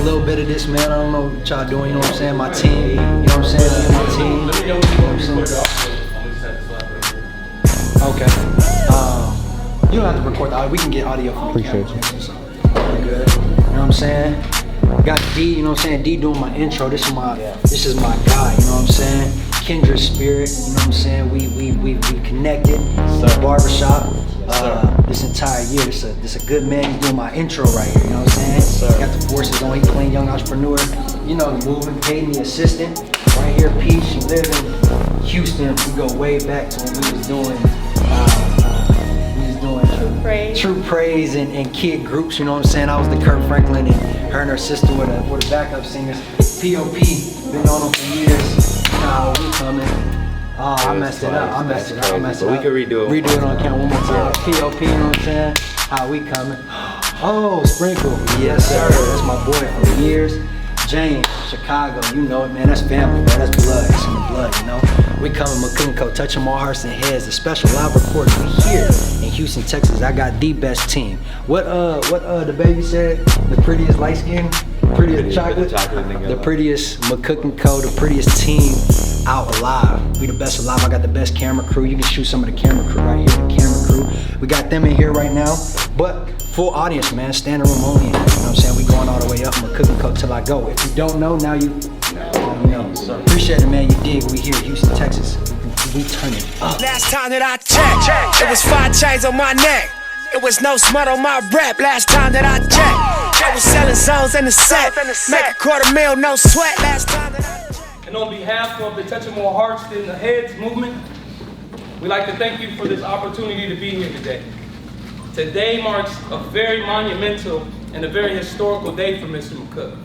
a little bit of this, man. I don't know what y'all doing, you know what I'm saying? My team, you know what I'm saying? Me and my team. You know what I'm saying? Okay. You don't have to record the audio. We can get audio from the camera. Appreciate you. So, we're good. You know what I'm saying? Got D, you know what I'm saying? D doing my intro. This is my guy, you know what I'm saying? Kindred spirit, you know what I'm saying? We connected. Barbershop. This entire year, this a good man. He's doing my intro right here, you know what I'm saying? Got the forces on, he's playing young entrepreneur. You know, moving, paid me assistant. Right here, Peach, she live in Houston. We go way back to when we was doing True Praise and kid groups, you know what I'm saying? I was the Kurt Franklin and her and her sister were the backup singers. POP, been on them for years. Now we coming. Oh, I messed it up. We can redo it. Redo it on camera one more time. POP, you know what I'm saying? How we coming? Oh, Sprinkle. Yes, sir. That's my boy for years. James, Chicago, you know it, man. That's family, bro. That's blood. It's in the blood, you know? We coming, McCook&Co, touching more hearts and heads. A special live recording here in Houston, Texas. I got the best team. What the baby said? The prettiest light skin? Prettiest chocolate? The prettiest McCook&Co, the prettiest team out alive. We the best alive. I got the best camera crew. You can shoot some of the camera crew right here, the camera crew. We got them in here right now, but full audience, man, standing room only. You know what I'm saying? We going all the way up, McCook&Co till I go. If you don't know, now you know. So appreciate it, man. You dig? We here, Houston, Texas. We turn it up. Last time that I checked, it was 5 chains on my neck. It was no smut on my rep. Last time that I checked, I was selling zones in the set. Make a $250,000, no sweat. Last time that I checked. And on behalf of the Touching More Hearts Than the Heads movement, we'd like to thank you for this opportunity to be here today. Today marks a very monumental and a very historical day for Mr. McCook.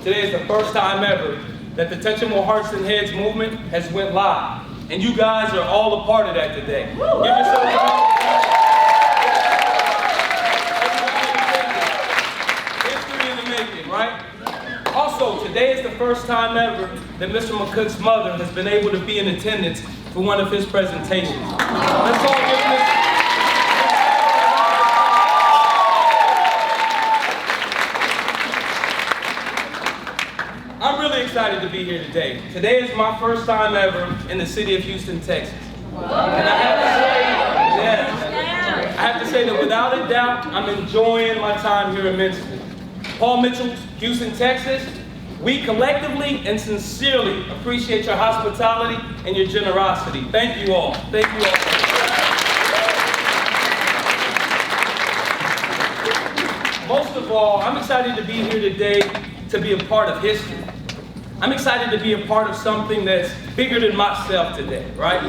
Today is the first time ever that the Touching More Hearts Than Heads movement has went live. And you guys are all a part of that today. Give yourself a round. History in the making, right? Also, today is the first time ever that Mr. McCook's mother has been able to be in attendance for one of his presentations. Let's all give Mr. I'm really excited to be here today. Today is my first time ever in the city of Houston, Texas. And I have to say that without a doubt, I'm enjoying my time here immensely. Paul Mitchell, Houston, Texas, we collectively and sincerely appreciate your hospitality and your generosity. Thank you all. Thank you all. Most of all, I'm excited to be here today to be a part of history. I'm excited to be a part of something that's bigger than myself today, right?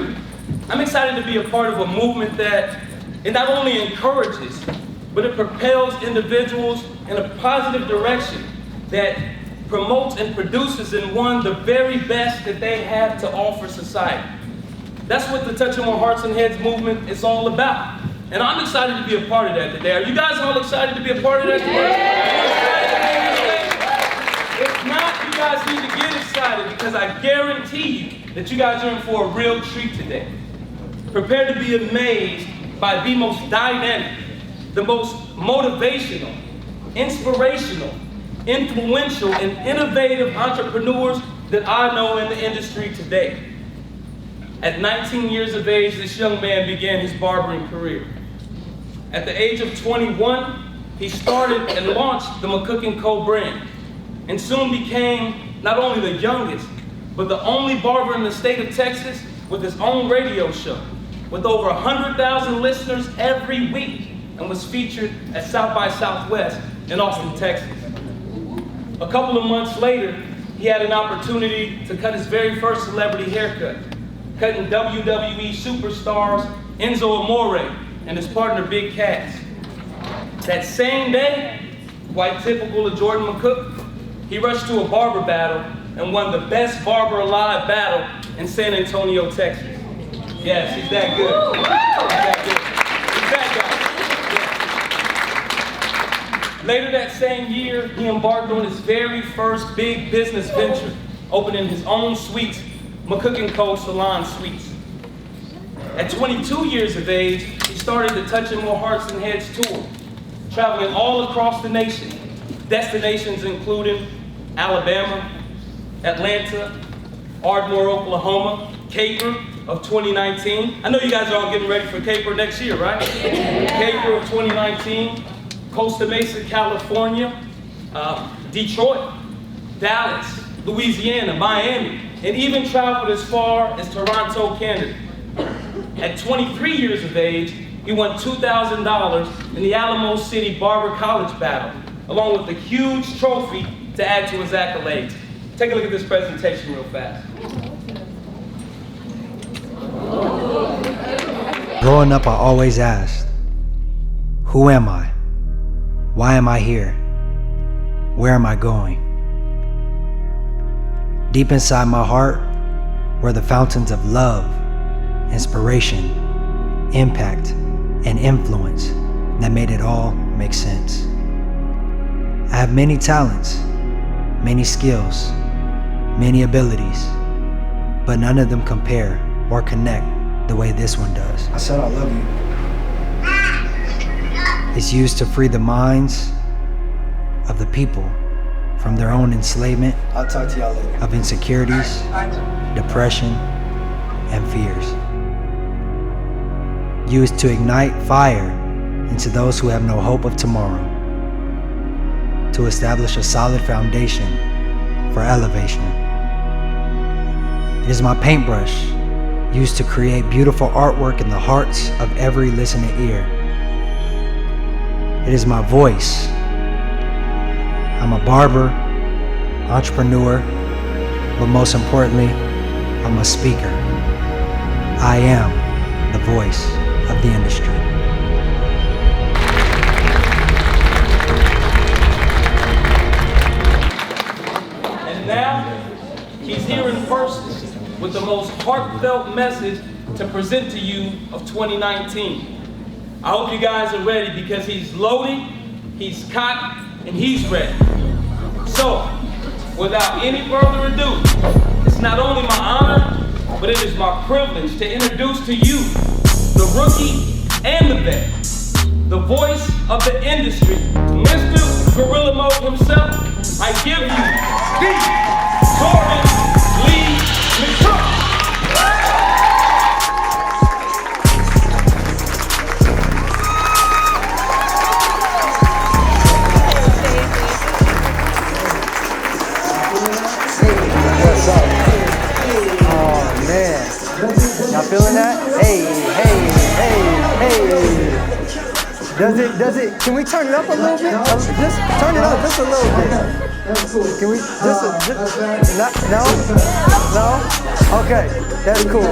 I'm excited to be a part of a movement that it not only encourages, but it propels individuals in a positive direction that promotes and produces in one the very best that they have to offer society. That's what the Touching More Hearts and Heads movement is all about. And I'm excited to be a part of that today. Are you guys all excited to be a part of that today? If not, you guys need to get excited because I guarantee you that you guys are in for a real treat today. Prepare to be amazed by the most dynamic, the most motivational, inspirational, influential, and innovative entrepreneurs that I know in the industry today. At 19 years of age, this young man began his barbering career. At the age of 21, he started and launched the McCook&Co brand, and soon became not only the youngest, but the only barber in the state of Texas with his own radio show, with over 100,000 listeners every week, and was featured at South by Southwest in Austin, Texas. A couple of months later, he had an opportunity to cut his very first celebrity haircut, cutting WWE superstars Enzo Amore and his partner Big Cass. That same day, quite typical of Jordan McCook, he rushed to a barber battle and won the Best Barber Alive battle in San Antonio, Texas. Yes, he's that good. He's that good. He's that guy. Later that same year, he embarked on his very first big business venture, opening his own suites, McCook&Co Salon Suites. At 22 years of age, he started the Touching More Hearts and Heads tour, traveling all across the nation, destinations including Alabama, Atlanta, Ardmore, Oklahoma, Caper of 2019. I know you guys are all getting ready for Caper next year, right? Caper of 2019, Costa Mesa, California, Detroit, Dallas, Louisiana, Miami, and even traveled as far as Toronto, Canada. At 23 years of age, he won $2,000 in the Alamo City Barber College Battle, along with a huge trophy to add to his accolades. Take a look at this presentation real fast. Growing up, I always asked, who am I? Why am I here? Where am I going? Deep inside my heart were the fountains of love, inspiration, impact, and influence that made it all make sense. I have many talents, many skills, many abilities, but none of them compare or connect the way this one does. I said I love you. It's used to free the minds of the people from their own enslavement. I'll talk to y'all later. Of insecurities, depression, and fears. Used to ignite fire into those who have no hope of tomorrow. To establish a solid foundation for elevation. It is my paintbrush used to create beautiful artwork in the hearts of every listening ear. It is my voice. I'm a barber, entrepreneur, but most importantly, I'm a speaker. I am the voice of the industry. And now, he's here in person with the most heartfelt message to present to you of 2019. I hope you guys are ready because he's loaded, he's cocked, and he's ready. So, without any further ado, it's not only my honor, but it is my privilege to introduce to you the rookie and the vet, the voice of the industry, Mr. Gorilla Mode himself. I give you the Jordan Lee McCook. What's up? Oh man, y'all feeling that? Hey. Does it, can we turn it up a little bit? Just turn it up just a little bit. Can we, no? Okay, that's cool.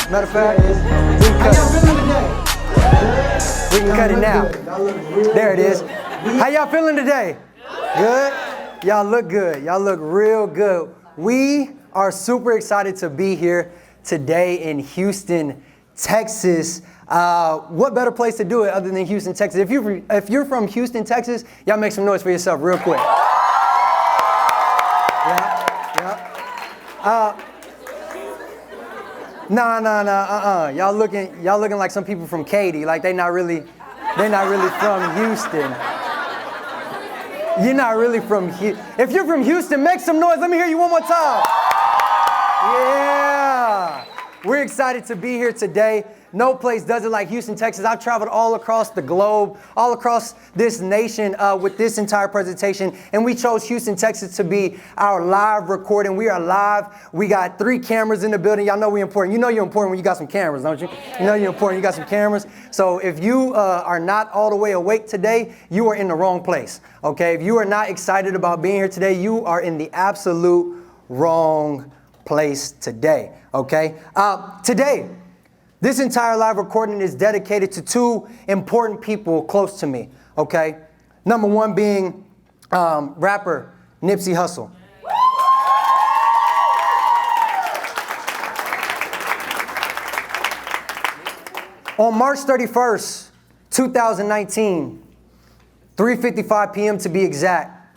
Matter of fact, we can cut it now. There it is. How y'all feeling today? Good? Y'all look good. Y'all look real good. We are super excited to be here today in Houston, Texas. What better place to do it other than Houston, Texas? If you're from Houston, Texas, y'all make some noise for yourself real quick. Nah. Y'all looking like some people from Katy, like they're not really from Houston. You're not really from Houston. If you're from Houston, make some noise. Let me hear you one more time. Yeah. We're excited to be here today. No place does it like Houston, Texas. I've traveled all across the globe, all across this nation with this entire presentation, and we chose Houston, Texas to be our live recording. We are live. We got 3 cameras in the building. Y'all know we're important. You know you're important when you got some cameras, don't you? You know you're important. You got some cameras. So if you are not all the way awake today, you are in the wrong place, okay? If you are not excited about being here today, you are in the absolute wrong place today, okay? Today, this entire live recording is dedicated to 2 important people close to me, okay? Number 1 being rapper Nipsey Hussle. On March 31st, 2019, 3:55 p.m. to be exact,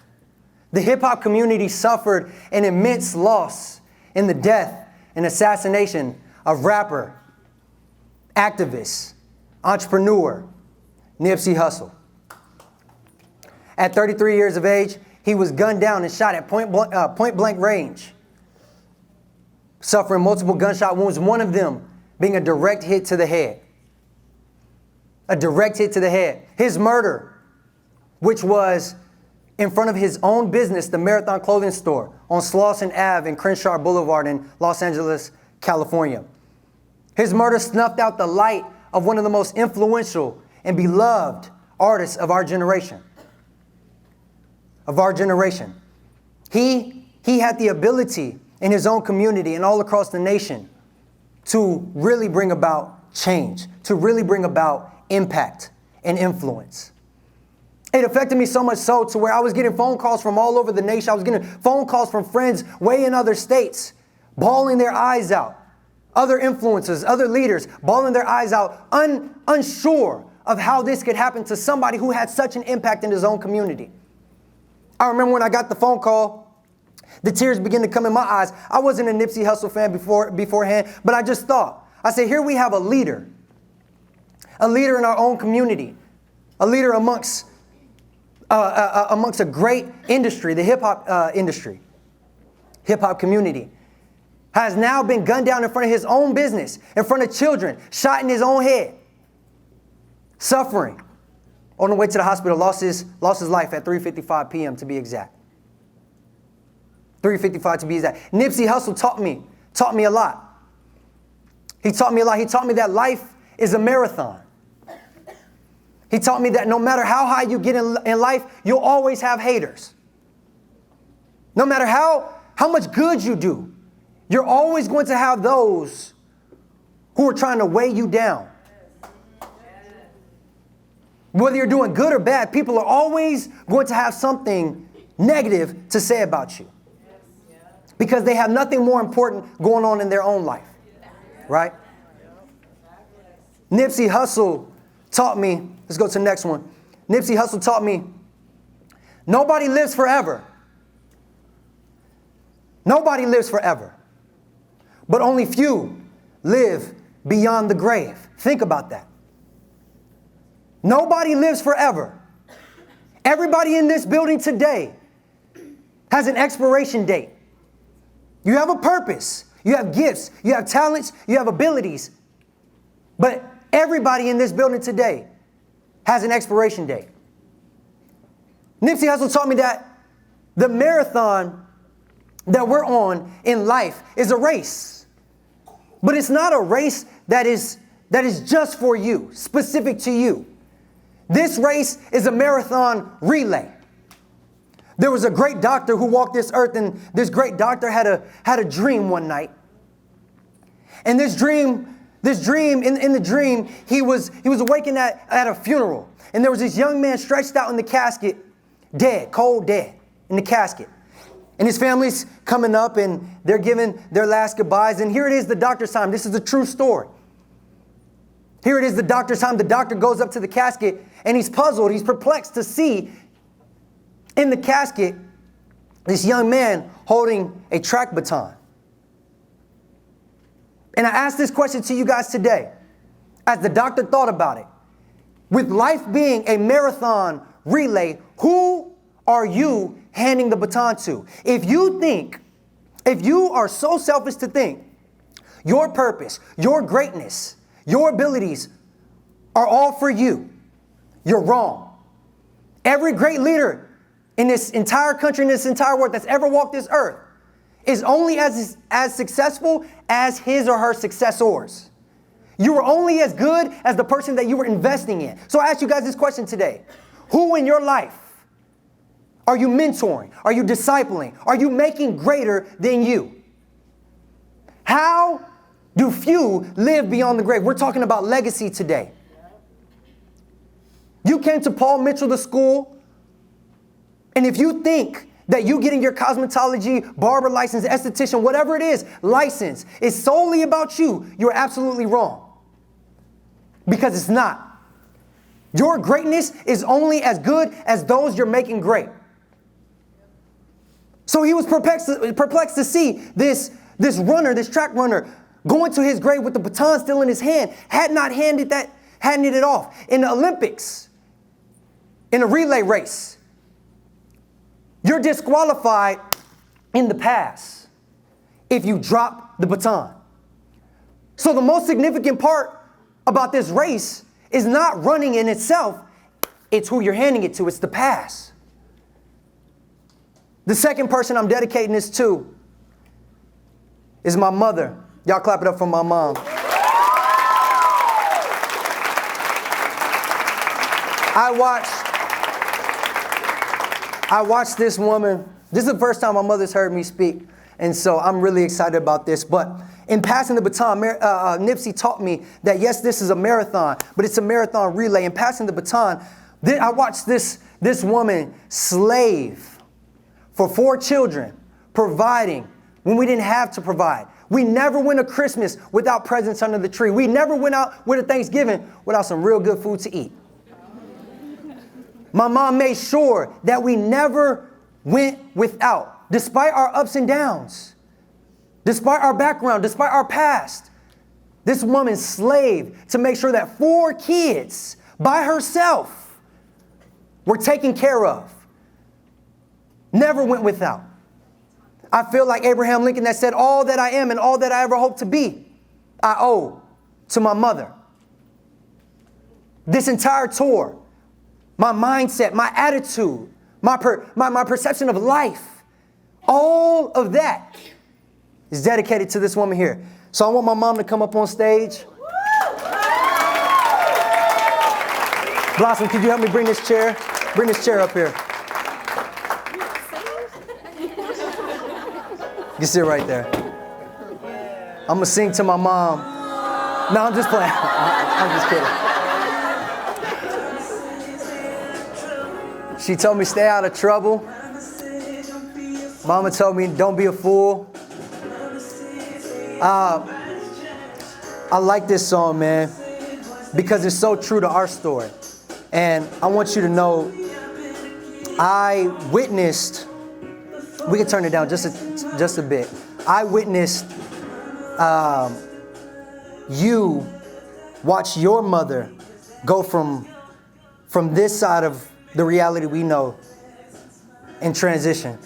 the hip-hop community suffered an immense loss in the death and assassination of rapper, activist, entrepreneur, Nipsey Hussle. At 33 years of age, he was gunned down and shot at point blank range, suffering multiple gunshot wounds, one of them being a direct hit to the head. A direct hit to the head. His murder, which was in front of his own business, the Marathon Clothing Store on Slauson Ave and Crenshaw Boulevard in Los Angeles, California. His murder snuffed out the light of one of the most influential and beloved artists of our generation. He had the ability in his own community and all across the nation to really bring about change, to really bring about impact and influence. It affected me so much so to where I was getting phone calls from all over the nation. I was getting phone calls from friends way in other states, bawling their eyes out. Other influencers, other leaders, bawling their eyes out, unsure of how this could happen to somebody who had such an impact in his own community. I remember when I got the phone call, the tears began to come in my eyes. I wasn't a Nipsey Hussle fan beforehand, but I just thought, I said, here we have a leader in our own community, a leader amongst a great industry, the hip-hop industry, hip-hop community, has now been gunned down in front of his own business, in front of children, shot in his own head, suffering. On the way to the hospital, lost his life at 3:55 p.m. to be exact. 3:55 to be exact. Nipsey Hussle taught me a lot. He taught me a lot. He taught me that life is a marathon. He taught me that no matter how high you get in life, you'll always have haters. No matter how much good you do, you're always going to have those who are trying to weigh you down. Whether you're doing good or bad, people are always going to have something negative to say about you. Because they have nothing more important going on in their own life. Right? Nipsey Hussle taught me, let's go to the next one. Nipsey Hussle taught me, nobody lives forever. Nobody lives forever. But only few live beyond the grave. Think about that. Nobody lives forever. Everybody in this building today has an expiration date. You have a purpose. You have gifts. You have talents. You have abilities. But everybody in this building today has an expiration date. Nipsey Hussle taught me that the marathon that we're on in life is a race. But it's not a race that is just for you, specific to you. This race is a marathon relay. There was a great doctor who walked this earth, and this great doctor had a dream one night. And in the dream, he was awakened at a funeral. And there was this young man stretched out in the casket, dead, cold dead, in the casket. And his family's coming up, and they're giving their last goodbyes. And here it is, the doctor's time. This is a true story. Here it is, the doctor's time. The doctor goes up to the casket, and he's puzzled. He's perplexed to see in the casket this young man holding a track baton. And I ask this question to you guys today, as the doctor thought about it. With life being a marathon relay, who are you handing the baton to? If you are so selfish to think your purpose, your greatness, your abilities are all for you, you're wrong. Every great leader in this entire country, in this entire world that's ever walked this earth is only as successful as his or her successors. You are only as good as the person that you were investing in. So I ask you guys this question today. Who in your life are you mentoring? Are you discipling? Are you making greater than you? How do few live beyond the grave? We're talking about legacy today. You came to Paul Mitchell, the school, and if you think that you getting your cosmetology, barber license, esthetician, whatever it is, license, is solely about you, you're absolutely wrong. Because it's not. Your greatness is only as good as those you're making great. So he was perplexed to see this runner, this track runner, going to his grave with the baton still in his hand, handed it off. In the Olympics, in a relay race, You're disqualified in the past if you drop the baton. So the most significant part about this race is not running in itself. It's who you're handing it to. It's the pass. The second person I'm dedicating this to is my mother. Y'all clap it up for my mom. I watched this woman. This is the first time my mother's heard me speak. And so I'm really excited about this. But in passing the baton, Nipsey taught me that, yes, this is a marathon, but it's a marathon relay. In passing the baton, I watched this woman slave for 4 children, providing when we didn't have to provide. We never went to Christmas without presents under the tree. We never went out with a Thanksgiving without some real good food to eat. My mom made sure that we never went without, despite our ups and downs, despite our background, despite our past. This woman slaved to make sure that 4 kids by herself were taken care of. Never went without. I feel like Abraham Lincoln that said, all that I am and all that I ever hope to be, I owe to my mother. This entire tour, my mindset, my attitude, my perception of life, all of that is dedicated to this woman here. So I want my mom to come up on stage. Blossom, could you help me bring this chair? Bring this chair up here. You sit right there. I'm going to sing to my mom. No, I'm just playing. I'm just kidding. She told me stay out of trouble. Mama told me don't be a fool. I like this song, man, because it's so true to our story. And I want you to know, I witnessed, we can turn it down just a bit. I witnessed you watch your mother go from this side of the reality we know and transition.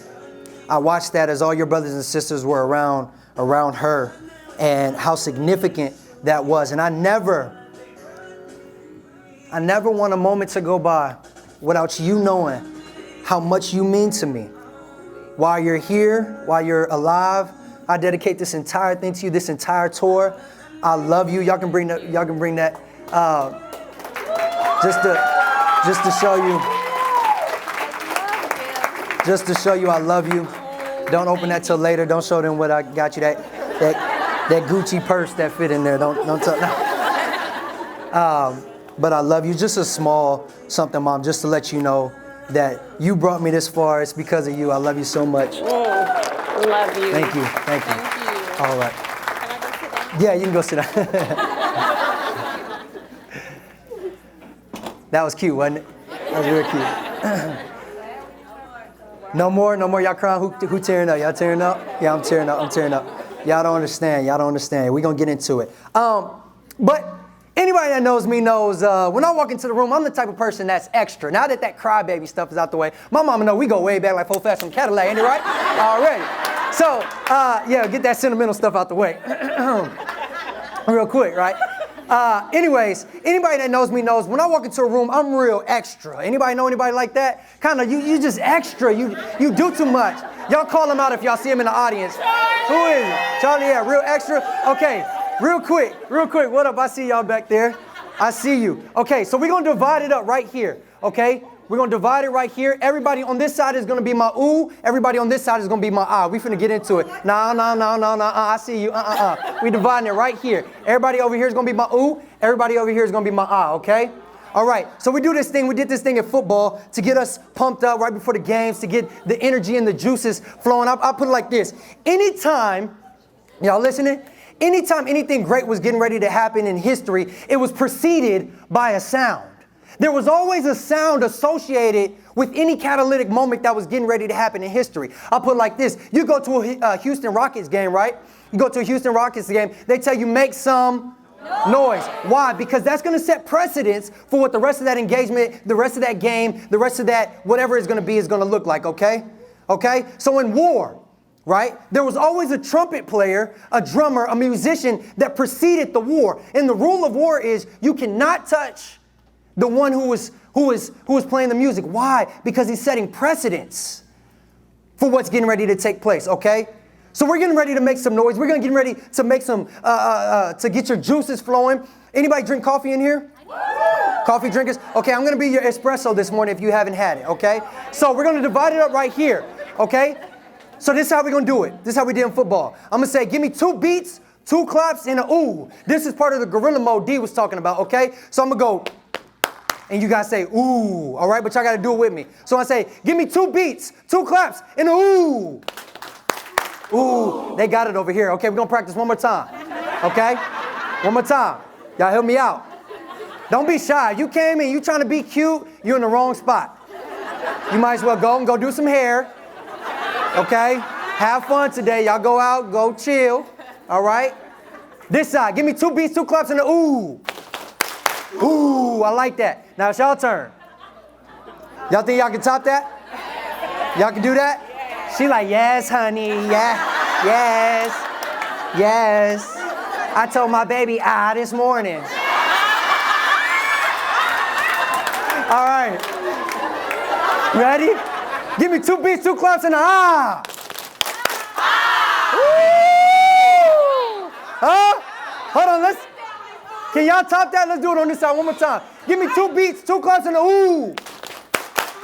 I watched that as all your brothers and sisters were around her, and how significant that was. And I never want a moment to go by without you knowing how much you mean to me. While you're here, while you're alive, I dedicate this entire thing to you, this entire tour. I love you. Y'all can bring that just to show you I love you. Don't open that till later. Don't show them what I got you. That Gucci purse that fit in there. Don't tell. But I love you. Just a small something, Mom, just to let you know that you brought me this far. It's because of you. I love you so much. Love you. Thank you. Thank you. All right. Can I go sit down? Yeah, you can go sit down. That was cute, wasn't it? That was real cute. No more. Y'all crying? Who tearing up? Y'all tearing up? Yeah, I'm tearing up. Y'all don't understand. We're going to get into it. But anybody that knows me knows when I walk into the room, I'm the type of person that's extra. Now that crybaby stuff is out the way, my mama know we go way back like 4 Fast from Cadillac, ain't it right? Already. So, yeah, get that sentimental stuff out the way. Real quick, right? Anyways, anybody that knows me knows when I walk into a room, I'm real extra. Anybody know anybody like that? Kind of, you just extra. You do too much. Y'all call him out if y'all see him in the audience. Who is it? Charlie, yeah, real extra? Okay, real quick. What up? I see y'all back there. I see you. Okay, so we're going to divide it up right here, okay? We're going to divide it right here. Everybody on this side is going to be my ooh. Everybody on this side is going to be my ah. We finna get into it. No. I see you. We dividing it right here. Everybody over here is going to be my ooh. Everybody over here is going to be my ah, okay? All right, so we do this thing. We did this thing in football to get us pumped up right before the games, to get the energy and the juices flowing up. I'll put it like this. Anytime, y'all listening? Anytime anything great was getting ready to happen in history, it was preceded by a sound. There was always a sound associated with any catalytic moment that was getting ready to happen in history. I'll put it like this. You go to a Houston Rockets game, right? You go to a Houston Rockets game. They tell you make some noise. Why? Because that's going to set precedence for what the rest of that engagement, the rest of that game, the rest of that whatever it's going to be is going to look like, okay? Okay? So in war, right, there was always a trumpet player, a drummer, a musician that preceded the war. And the rule of war is you cannot touch the one who was playing the music. Why? Because he's setting precedence for what's getting ready to take place, okay? So we're getting ready to make some noise. We're getting ready to make some, to get your juices flowing. Anybody drink coffee in here? Coffee drinkers? Okay, I'm going to be your espresso this morning if you haven't had it, okay? So we're going to divide it up right here, okay? So this is how we're going to do it. This is how we did in football. I'm going to say, give me 2 beats, 2 claps, and a ooh. This is part of the gorilla mode D was talking about, okay? So I'm going to go, and you guys say ooh, all right? But y'all got to do it with me. So I say, give me 2 beats, 2 claps, and a ooh. Ooh, they got it over here. Okay, we're going to practice one more time, okay? One more time. Y'all help me out. Don't be shy. You came in, you trying to be cute, you're in the wrong spot. You might as well go and go do some hair. Okay? Have fun today. Y'all go out, go chill. All right? This side. Give me 2 beats, 2 claps, and a ooh. Ooh, I like that. Now it's y'all turn. Y'all think y'all can top that? Y'all can do that? She like, yes, honey. Yeah. Yes. Yes. I told my baby this morning. All right. Ready? Give me 2 beats, 2 claps, and a ah. Woo! Huh? Hold on, can y'all top that? Let's do it on this side one more time. Give me 2 beats, 2 claps, and a ooh.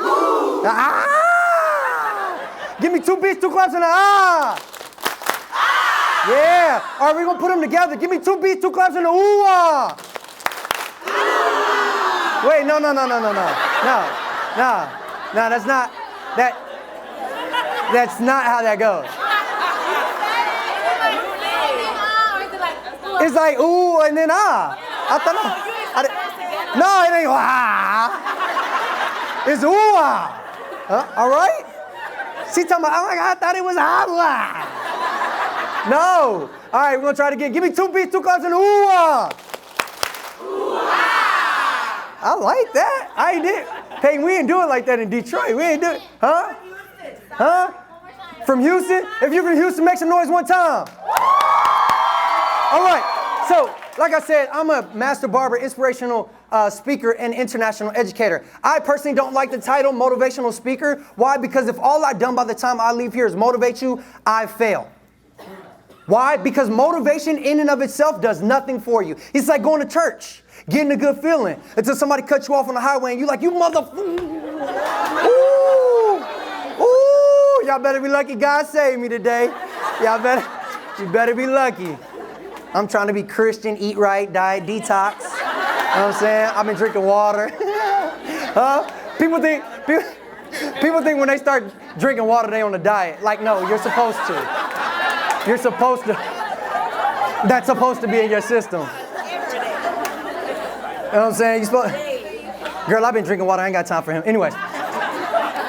Ooh. Ah! Give me 2 beats, 2 claps, and a ah. Yeah. All right, we're going to put them together. Give me 2 beats, 2 claps, and a ooh ah. Wait, no, that's not how that goes. It's like ooh and then ah. I thought no, it ain't ah. It's ooh ah. All right? She talking about, oh my God, I thought it was ah. No. All right, we're gonna try it again. Give me 2 beats, 2 claps, and ooh ah. I like that. I did. Hey, we didn't do it like that in Detroit. We didn't do it. Huh? Huh? From Houston? If you're from Houston, make some noise one time. All right. So, like I said, I'm a master barber, inspirational speaker, and international educator. I personally don't like the title motivational speaker. Why? Because if all I've done by the time I leave here is motivate you, I fail. Why? Because motivation in and of itself does nothing for you. It's like going to church. Getting a good feeling until somebody cuts you off on the highway and you like, you mother. Ooh, ooh, y'all better be lucky God saved me today. You better be lucky. I'm trying to be Christian, eat right, diet, detox. You know what I'm saying? I've been drinking water. People think when they start drinking water, they on a diet. Like, no, you're supposed to. You're supposed to. That's supposed to be in your system. You know what I'm saying? Girl, I've been drinking water. I ain't got time for him. Anyways.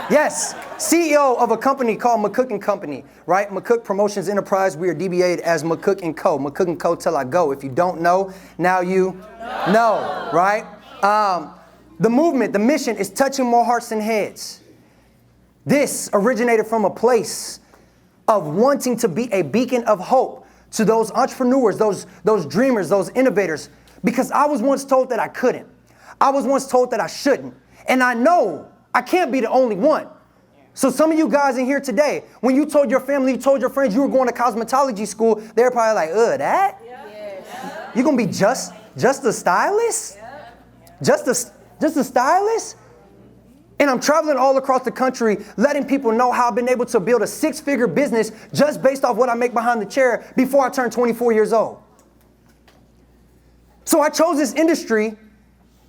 Yes. CEO of a company called McCook&Co, right? McCook Promotions Enterprise. We are DBA'd as McCook&Co. McCook&Co till I go. If you don't know, now you know, right? The movement, the mission is touching more hearts than heads. This originated from a place of wanting to be a beacon of hope to those entrepreneurs, those dreamers, those innovators. Because I was once told that I couldn't. I was once told that I shouldn't. And I know I can't be the only one. So some of you guys in here today, when you told your family, you told your friends you were going to cosmetology school, they were probably like, that? Yeah. You gonna be just a stylist? Yeah. Just a stylist? And I'm traveling all across the country, letting people know how I've been able to build a 6-figure business just based off what I make behind the chair before I turn 24 years old. So I chose this industry,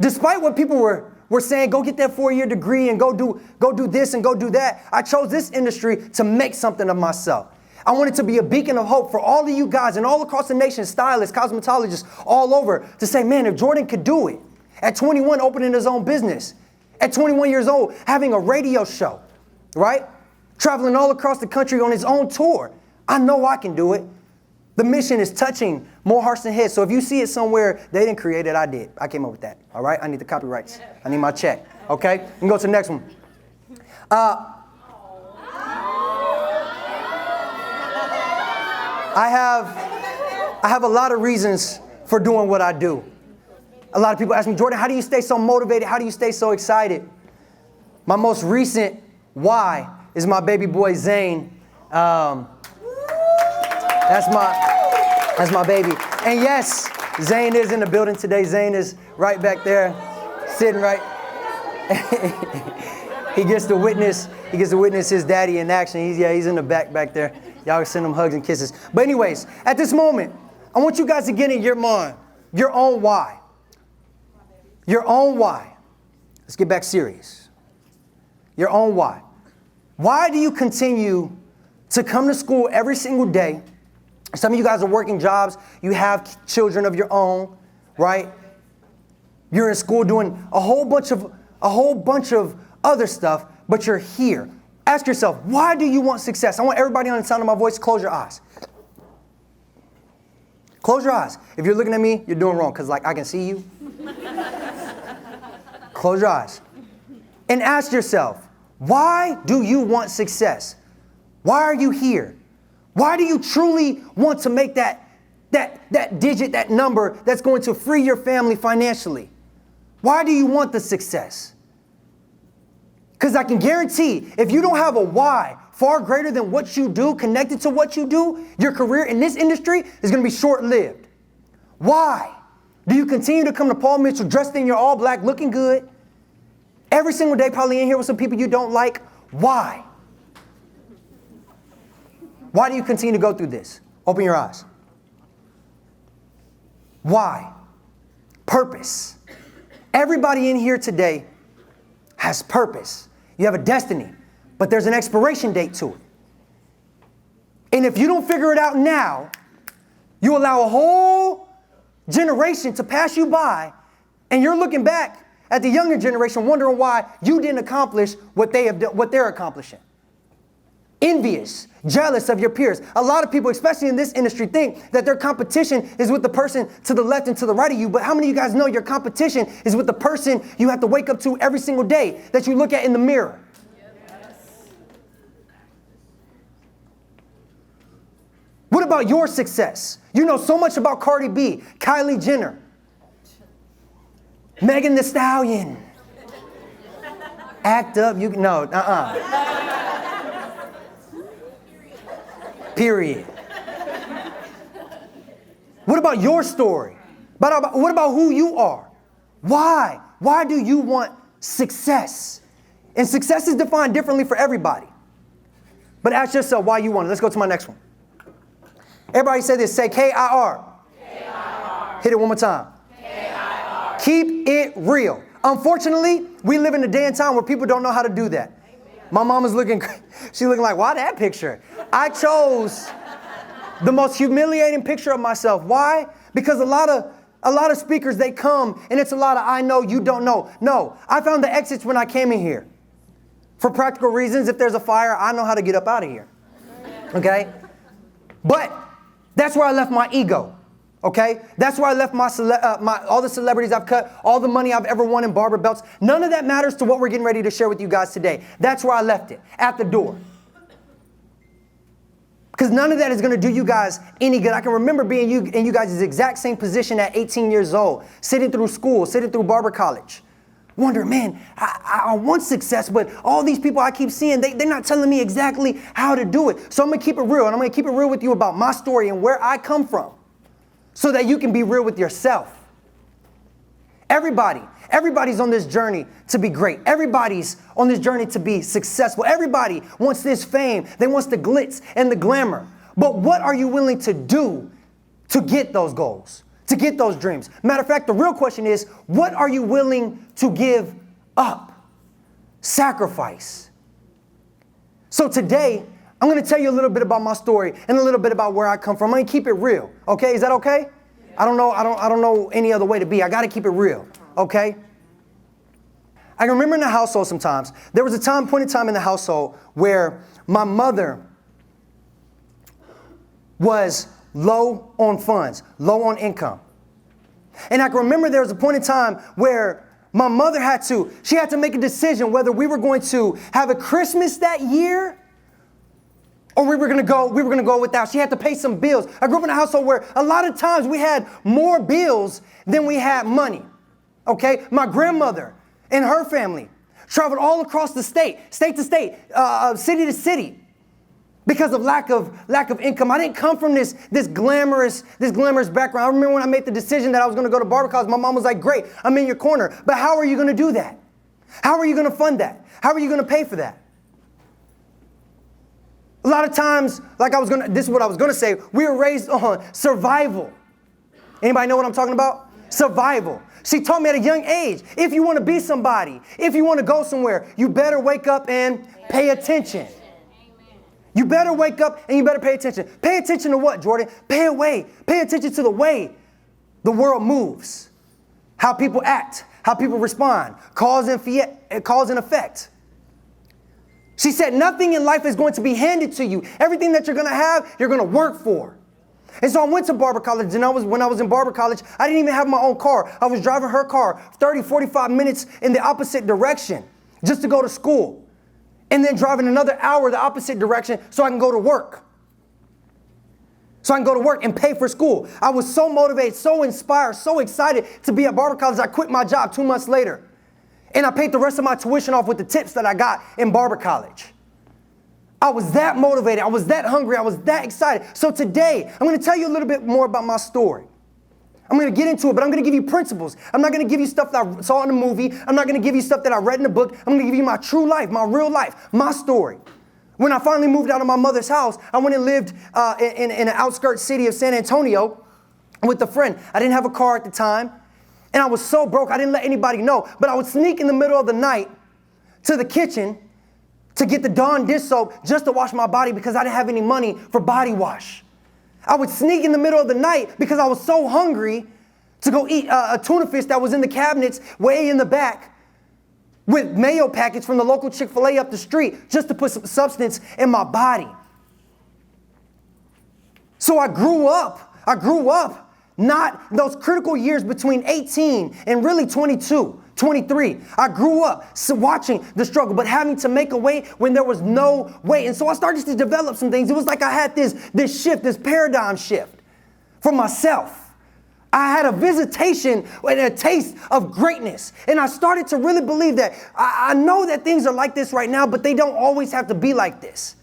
despite what people were saying, go get that 4-year degree and go do this and go do that. I chose this industry to make something of myself. I wanted to be a beacon of hope for all of you guys and all across the nation, stylists, cosmetologists, all over, to say, man, if Jordan could do it, at 21, opening his own business, at 21 years old, having a radio show, right? Traveling all across the country on his own tour. I know I can do it. The mission is touching more hearts than heads. So if you see it somewhere, they didn't create it, I did. I came up with that, all right? I need the copyrights. I need my check, okay? We can go to the next one. I have a lot of reasons for doing what I do. A lot of people ask me, Jordan, how do you stay so motivated? How do you stay so excited? My most recent why is my baby boy Zane. That's my baby. And yes, Zane is in the building today. Zane is right back there, sitting right. He gets to witness his daddy in action. He's in the back there. Y'all can send him hugs and kisses. But anyways, at this moment, I want you guys to get in your mind your own why. Your own why. Let's get back serious. Your own why. Why do you continue to come to school every single day? Some of you guys are working jobs. You have children of your own, right? You're in school doing a whole bunch of other stuff, but you're here. Ask yourself, why do you want success? I want everybody on the sound of my voice, close your eyes. Close your eyes. If you're looking at me, you're doing wrong because I can see you. Close your eyes. And ask yourself, why do you want success? Why are you here? Why do you truly want to make that digit, that number that's going to free your family financially? Why do you want the success? Because I can guarantee if you don't have a why far greater than what you do, connected to what you do, your career in this industry is going to be short-lived. Why do you continue to come to Paul Mitchell dressed in your all black, looking good, every single day, probably in here with some people you don't like? Why? Why do you continue to go through this? Open your eyes. Why? Purpose. Everybody in here today has purpose. You have a destiny, but there's an expiration date to it. And if you don't figure it out now, you allow a whole generation to pass you by, and you're looking back at the younger generation wondering why you didn't accomplish what they're accomplishing. Envious, jealous of your peers. A lot of people, especially in this industry, think that their competition is with the person to the left and to the right of you. But how many of you guys know your competition is with the person you have to wake up to every single day that you look at in the mirror? Yes. What about your success? You know so much about Cardi B, Kylie Jenner, Megan Thee Stallion. Act up, Period. What about your story? What about who you are? Why? Why do you want success? And success is defined differently for everybody. But ask yourself why you want it. Let's go to my next one. Everybody say this. Say K-I-R. K-I-R. Hit it one more time. K-I-R. Keep it real. Unfortunately, we live in a day and time where people don't know how to do that. My mom is she's looking like, why that picture? I chose the most humiliating picture of myself. Why? Because a lot of speakers, they come and it's a lot of I know, you don't know. No, I found the exits when I came in here. For practical reasons, if there's a fire, I know how to get up out of here. Okay? But that's where I left my ego. Okay? That's where I left all the celebrities I've cut, all the money I've ever won in barber belts. None of that matters to what we're getting ready to share with you guys today. That's where I left it, at the door. Because none of that is going to do you guys any good. I can remember being in you guys' exact same position at 18 years old, sitting through school, sitting through barber college. Wondering, man, I want success, but all these people I keep seeing, they're not telling me exactly how to do it. So I'm going to keep it real, and I'm going to keep it real with you about my story and where I come from, so that you can be real with yourself. Everybody's on this journey to be great. Everybody's on this journey to be successful. Everybody wants this fame. They want the glitz and the glamour. But what are you willing to do to get those goals, to get those dreams? Matter of fact, the real question is, what are you willing to give up? Sacrifice. So today, I'm going to tell you a little bit about my story and a little bit about where I come from. I'm going to keep it real. Okay? Is that okay? I don't know any other way to be. I got to keep it real. Okay? I can remember in the household sometimes, there was a point in time in the household where my mother was low on funds, low on income. And I can remember there was a point in time where my mother had to make a decision whether we were going to have a Christmas that year Or we were gonna go without. She had to pay some bills. I grew up in a household where a lot of times we had more bills than we had money. Okay? My grandmother and her family traveled all across the state to state, city to city, because of lack of income. I didn't come from this glamorous background. I remember when I made the decision that I was gonna go to Barber College, my mom was like, great, I'm in your corner. But how are you gonna do that? How are you gonna fund that? How are you gonna pay for that? A lot of times, this is what I was gonna say, we were raised on survival. Anybody know what I'm talking about? Survival. She taught me at a young age, if you wanna be somebody, if you wanna go somewhere, you better wake up and pay attention. You better wake up and you better pay attention. Pay attention to what, Jordan? Pay attention to the way the world moves, how people act, how people respond, cause and effect. She said, nothing in life is going to be handed to you. Everything that you're going to have, you're going to work for. And so I went to Barber College, and when I was in Barber College, I didn't even have my own car. I was driving her car 30, 45 minutes in the opposite direction just to go to school. And then driving another hour the opposite direction so I can go to work. So I can go to work and pay for school. I was so motivated, so inspired, so excited to be at Barber College. I quit my job 2 months later. And I paid the rest of my tuition off with the tips that I got in Barber College. I was that motivated. I was that hungry. I was that excited. So today, I'm going to tell you a little bit more about my story. I'm going to get into it, but I'm going to give you principles. I'm not going to give you stuff that I saw in a movie. I'm not going to give you stuff that I read in a book. I'm going to give you my true life, my real life, my story. When I finally moved out of my mother's house, I went and lived in an outskirts city of San Antonio with a friend. I didn't have a car at the time. And I was so broke, I didn't let anybody know. But I would sneak in the middle of the night to the kitchen to get the Dawn dish soap just to wash my body because I didn't have any money for body wash. I would sneak in the middle of the night because I was so hungry to go eat a tuna fish that was in the cabinets way in the back with mayo packets from the local Chick-fil-A up the street just to put some substance in my body. So I grew up. Not those critical years between 18 and really 22, 23. I grew up watching the struggle, but having to make a way when there was no way. And so I started to develop some things. It was like I had this shift, this paradigm shift for myself. I had a visitation and a taste of greatness. And I started to really believe that I know that things are like this right now, but they don't always have to be like this.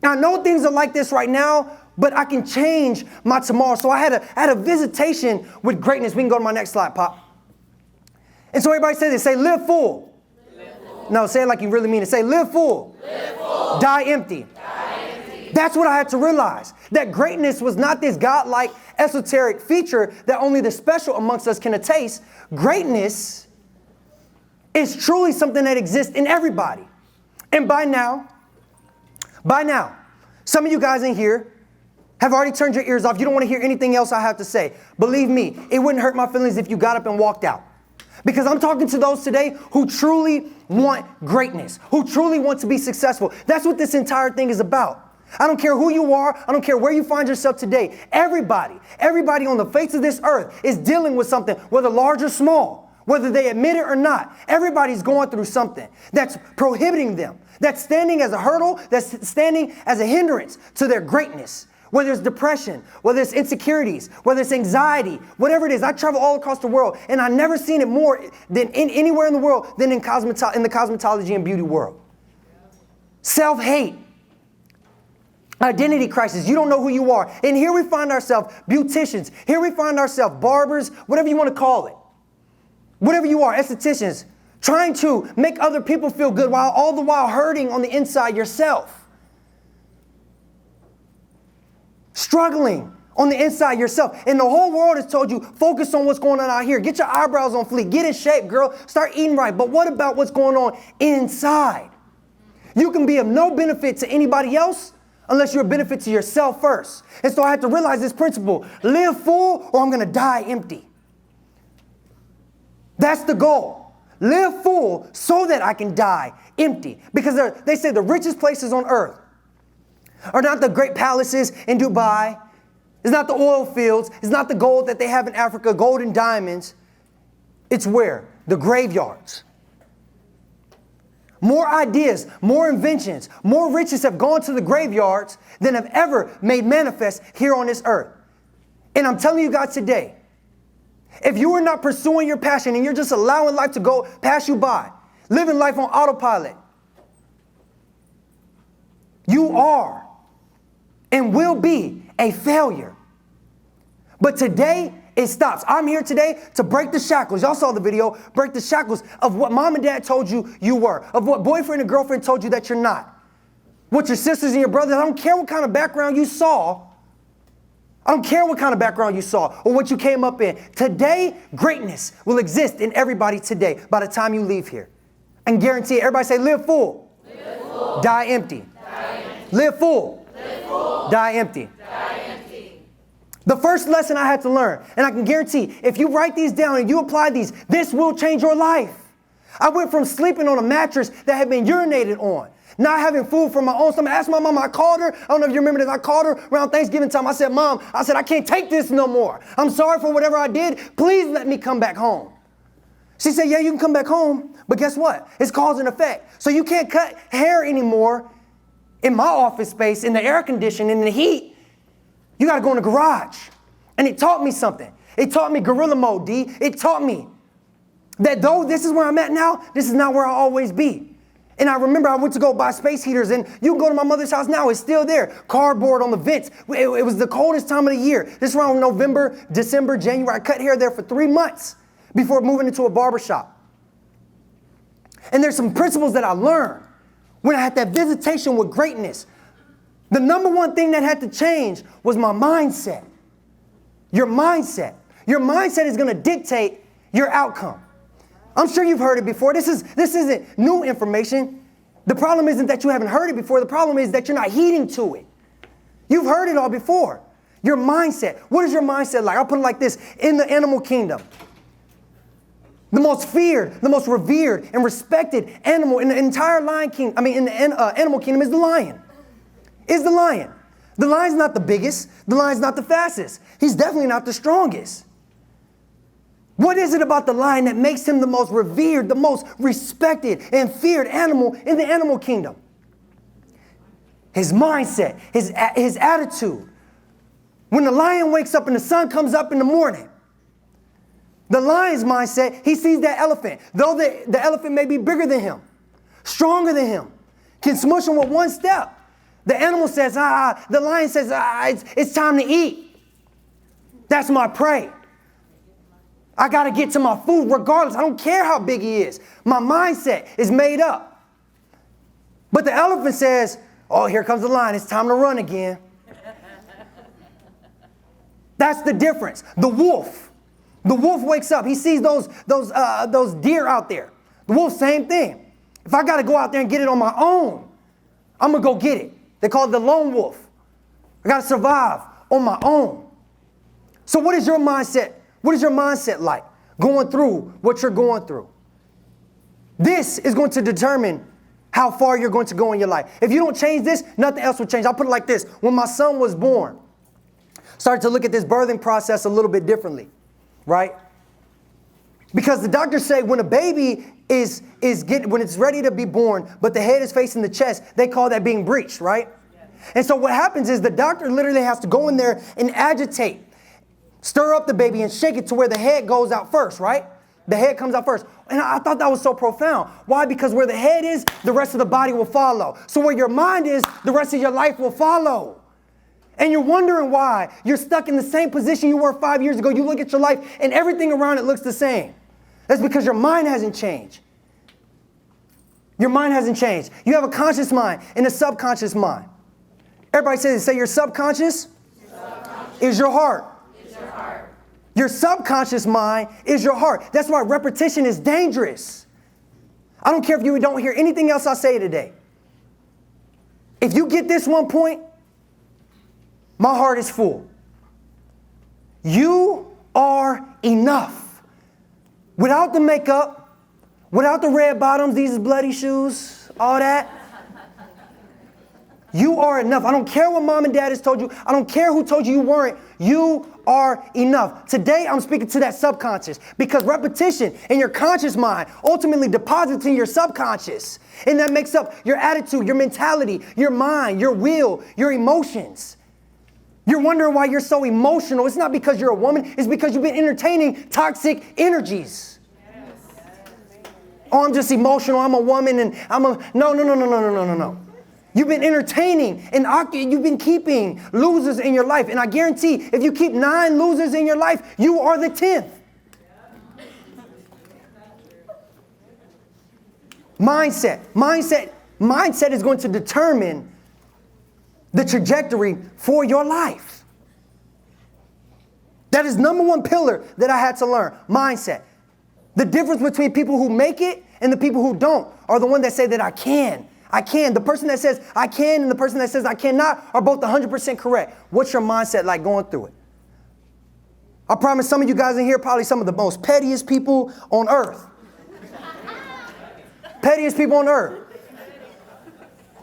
I know things are like this right now, but I can change my tomorrow. So I had a visitation with greatness. We can go to my next slide, Pop. And so everybody say this. Say, live full. Live full. No, say it like you really mean it. Say, live full. Live full. Die empty. Die empty. That's what I had to realize. That greatness was not this godlike, esoteric feature that only the special amongst us can attain. Greatness is truly something that exists in everybody. And by now, some of you guys in here have already turned your ears off. You don't want to hear anything else I have to say. Believe me, it wouldn't hurt my feelings if you got up and walked out. Because I'm talking to those today who truly want greatness, who truly want to be successful. That's what this entire thing is about. I don't care who you are. I don't care where you find yourself today. Everybody on the face of this earth is dealing with something, whether large or small, whether they admit it or not. Everybody's going through something that's prohibiting them, that's standing as a hurdle, that's standing as a hindrance to their greatness. Whether it's depression, whether it's insecurities, whether it's anxiety, whatever it is. I travel all across the world, and I've never seen it more than anywhere in the world than in the cosmetology and beauty world. Self-hate, identity crisis. You don't know who you are. And here we find ourselves beauticians. Here we find ourselves barbers, whatever you want to call it. Whatever you are, estheticians, trying to make other people feel good while all the while hurting on the inside yourself. Struggling on the inside yourself. And the whole world has told you, focus on what's going on out here. Get your eyebrows on fleek. Get in shape, girl. Start eating right. But what about what's going on inside? You can be of no benefit to anybody else unless you're a benefit to yourself first. And so I had to realize this principle. Live full or I'm going to die empty. That's the goal. Live full so that I can die empty. Because they say the richest places on earth are not the great palaces in Dubai. It's not the oil fields. It's not the gold that they have in Africa, gold and diamonds. It's where? The graveyards. More ideas, more inventions, more riches have gone to the graveyards than have ever made manifest here on this earth. And I'm telling you guys today, if you are not pursuing your passion and you're just allowing life to go pass you by, living life on autopilot, you are and will be a failure. But today, it stops. I'm here today to break the shackles. Y'all saw the video. Break the shackles of what mom and dad told you you were. Of what boyfriend and girlfriend told you that you're not. What your sisters and your brothers, I don't care what kind of background you saw. I don't care what kind of background you saw or what you came up in. Today, greatness will exist in everybody today by the time you leave here. And guarantee it. Everybody say, live full. Live full. Die empty. Die empty. Live full. Live full. Die empty. Die empty. The first lesson I had to learn, and I can guarantee, if you write these down and you apply these, this will change your life. I went from sleeping on a mattress that had been urinated on, not having food from my own stomach. I asked my mom, I called her. I don't know if you remember this. I called her around Thanksgiving time. I said, Mom, I can't take this no more. I'm sorry for whatever I did. Please let me come back home. She said, yeah, you can come back home. But guess what? It's cause and effect. So you can't cut hair anymore in my office space, in the air conditioning, in the heat. You got to go in the garage. And it taught me something. It taught me gorilla mode, D. It taught me that though this is where I'm at now, this is not where I'll always be. And I remember I went to go buy space heaters, and you can go to my mother's house now. It's still there. Cardboard on the vents. It was the coldest time of the year. This is around November, December, January. I cut hair there for 3 months before moving into a barbershop. And there's some principles that I learned when I had that visitation with greatness. The number one thing that had to change was my mindset. Your mindset. Your mindset is going to dictate your outcome. I'm sure you've heard it before. This isn't new information. The problem isn't that you haven't heard it before. The problem is that you're not heeding to it. You've heard it all before. Your mindset. What is your mindset like? I'll put it like this. In the animal kingdom, the most feared, the most revered and respected animal in the entire animal kingdom is the lion. Is the lion. The lion's not the biggest. The lion's not the fastest. He's definitely not the strongest. What is it about the lion that makes him the most revered, the most respected and feared animal in the animal kingdom? His mindset, his attitude. When the lion wakes up and the sun comes up in the morning, the lion's mindset, he sees that elephant. Though the elephant may be bigger than him, stronger than him, can smush him with one step. The animal says, the lion says, it's time to eat. That's my prey. I got to get to my food regardless. I don't care how big he is. My mindset is made up. But the elephant says, oh, here comes the lion. It's time to run again. That's the difference. The wolf wakes up. He sees those deer out there. The wolf, same thing. If I got to go out there and get it on my own, I'm going to go get it. They call it the lone wolf. I got to survive on my own. So what is your mindset? What is your mindset like going through what you're going through? This is going to determine how far you're going to go in your life. If you don't change this, nothing else will change. I'll put it like this. When my son was born, started to look at this birthing process a little bit differently, right? Because the doctors say when a baby when it's ready to be born, but the head is facing the chest, they call that being breached, right? Yeah. And so what happens is the doctor literally has to go in there and agitate, stir up the baby and shake it to where the head goes out first, right? The head comes out first. And I thought that was so profound. Why? Because where the head is, the rest of the body will follow. So where your mind is, the rest of your life will follow. And you're wondering why you're stuck in the same position you were 5 years ago. You look at your life and everything around it looks the same. That's because your mind hasn't changed. Your mind hasn't changed. You have a conscious mind and a subconscious mind. Everybody say your subconscious, is your heart. Your subconscious mind is your heart. That's why repetition is dangerous. I don't care if you don't hear anything else I say today. If you get this one point, my heart is full. You are enough. Without the makeup, without the red bottoms, these bloody shoes, all that. You are enough. I don't care what mom and dad has told you. I don't care who told you you weren't. You are enough. Today, I'm speaking to that subconscious because repetition in your conscious mind ultimately deposits in your subconscious. And that makes up your attitude, your mentality, your mind, your will, your emotions. You're wondering why you're so emotional. It's not because you're a woman. It's because you've been entertaining toxic energies. Oh, I'm just emotional. I'm a woman and No. You've been entertaining and you've been keeping losers in your life. And I guarantee if you keep 9 losers in your life, you are the 10th. Mindset is going to determine the trajectory for your life. That is number 1 pillar that I had to learn. Mindset. The difference between people who make it and the people who don't are the one that say that I can. I can. The person that says I can and the person that says I cannot are both 100% correct. What's your mindset like going through it? I promise some of you guys in here are probably some of the most pettiest people on earth. Pettiest people on earth.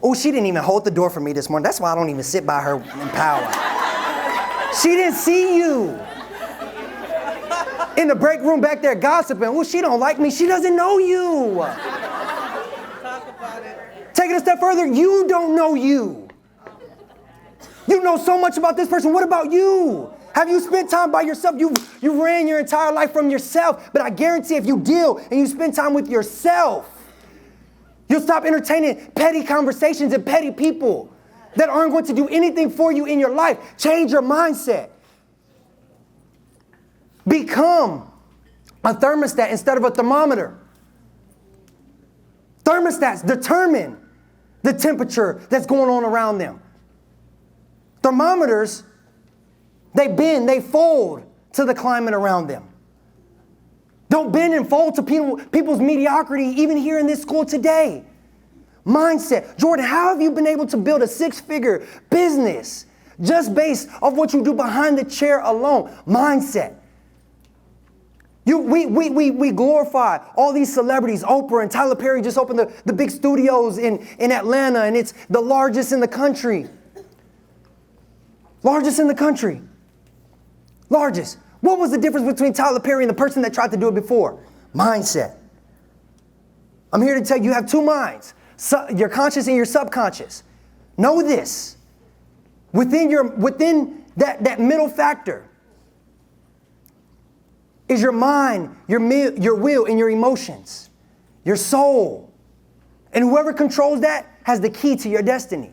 Oh, she didn't even hold the door for me this morning. That's why I don't even sit by her in power. She didn't see you. In the break room back there gossiping. Oh, she don't like me. She doesn't know you. Take it a step further, you don't know you. You know so much about this person. What about you? Have you spent time by yourself? You ran your entire life from yourself. But I guarantee if you deal and you spend time with yourself, you'll stop entertaining petty conversations and petty people that aren't going to do anything for you in your life. Change your mindset. Become a thermostat instead of a thermometer. Thermostats determine the temperature that's going on around them. Thermometers, they bend, they fold to the climate around them. Don't bend and fold to people's mediocrity, even here in this school today. Mindset. Jordan, how have you been able to build a 6-figure business just based off what you do behind the chair alone? Mindset. We glorify all these celebrities. Oprah and Tyler Perry just opened the big studios in Atlanta, and it's the largest in the country. Largest in the country. Largest. What was the difference between Tyler Perry and the person that tried to do it before? Mindset. I'm here to tell you, you have 2 minds. Your conscious and your subconscious. Know this. Within that middle factor is your mind, your will, and your emotions, your soul. And whoever controls that has the key to your destiny.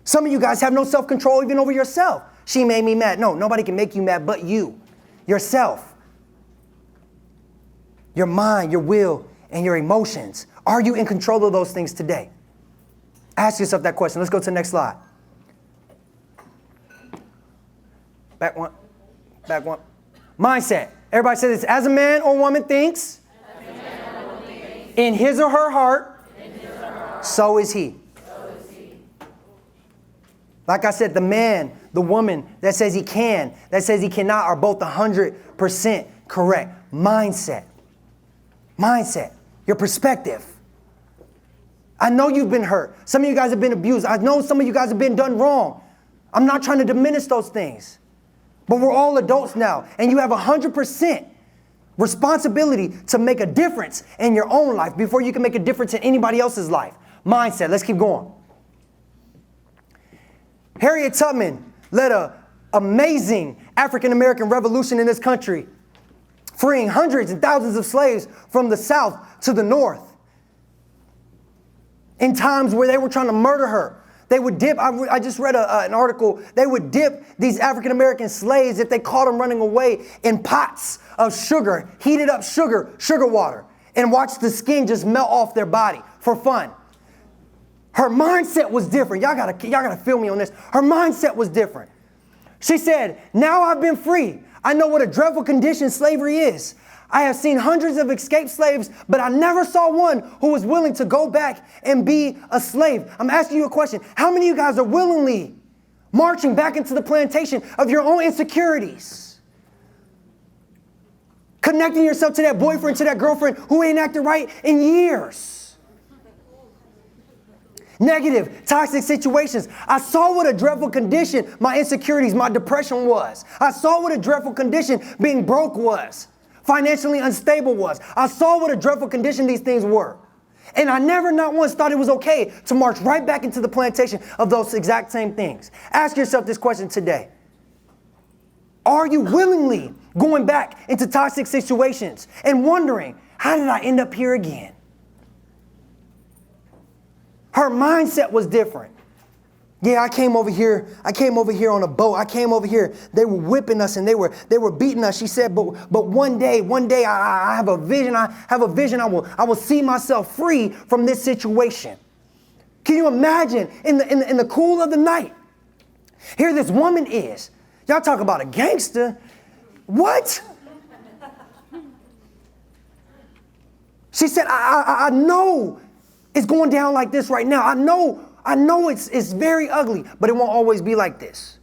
Some of you guys have no self-control even over yourself. She made me mad. No, nobody can make you mad but you, yourself. Your mind, your will, and your emotions. Are you in control of those things today? Ask yourself that question. Let's go to the next slide. Back one. Mindset. Everybody say this. As a man or woman thinks, in his or her heart, so is he. Like I said, the man, the woman that says he can, that says he cannot are both 100% correct. Mindset. Your perspective. I know you've been hurt. Some of you guys have been abused. I know some of you guys have been done wrong. I'm not trying to diminish those things. But we're all adults now, and you have 100% responsibility to make a difference in your own life before you can make a difference in anybody else's life. Mindset. Let's keep going. Harriet Tubman led an amazing African-American revolution in this country, freeing hundreds and thousands of slaves from the South to the North. In times where they were trying to murder her. They would dip, I just read an article, they would dip these African-American slaves, if they caught them running away, in pots of sugar, heated up sugar water, and watch the skin just melt off their body for fun. Her mindset was different. Y'all gotta feel me on this. Her mindset was different. She said, now I've been free. I know what a dreadful condition slavery is. I have seen hundreds of escaped slaves, but I never saw one who was willing to go back and be a slave. I'm asking you a question. How many of you guys are willingly marching back into the plantation of your own insecurities? Connecting yourself to that boyfriend, to that girlfriend who ain't acted right in years. Negative, toxic situations. I saw what a dreadful condition my insecurities, my depression was. I saw what a dreadful condition being broke was. Financially unstable was. I saw what a dreadful condition these things were. And I never not once thought it was okay to march right back into the plantation of those exact same things. Ask yourself this question today. Are you willingly going back into toxic situations and wondering, how did I end up here again? Her mindset was different. Yeah, I came over here on a boat. I came over here. They were whipping us and they were beating us. She said, but one day I have a vision. I will see myself free from this situation. Can you imagine in the cool of the night? Here this woman is. Y'all talk about a gangster. What? She said, I know it's going down like this right now. I know it's very ugly, but it won't always be like this.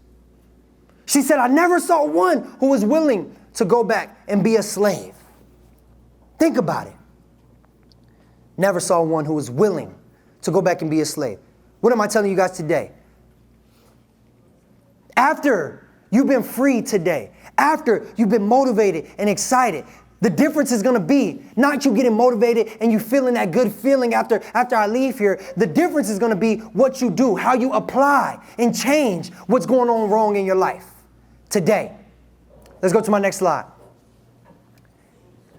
She said, I never saw one who was willing to go back and be a slave. Think about it. Never saw one who was willing to go back and be a slave. What am I telling you guys today? After you've been free today, after you've been motivated and excited, the difference is going to be not you getting motivated and you feeling that good feeling after I leave here. The difference is going to be what you do, how you apply and change what's going on wrong in your life today. Let's go to my next slide.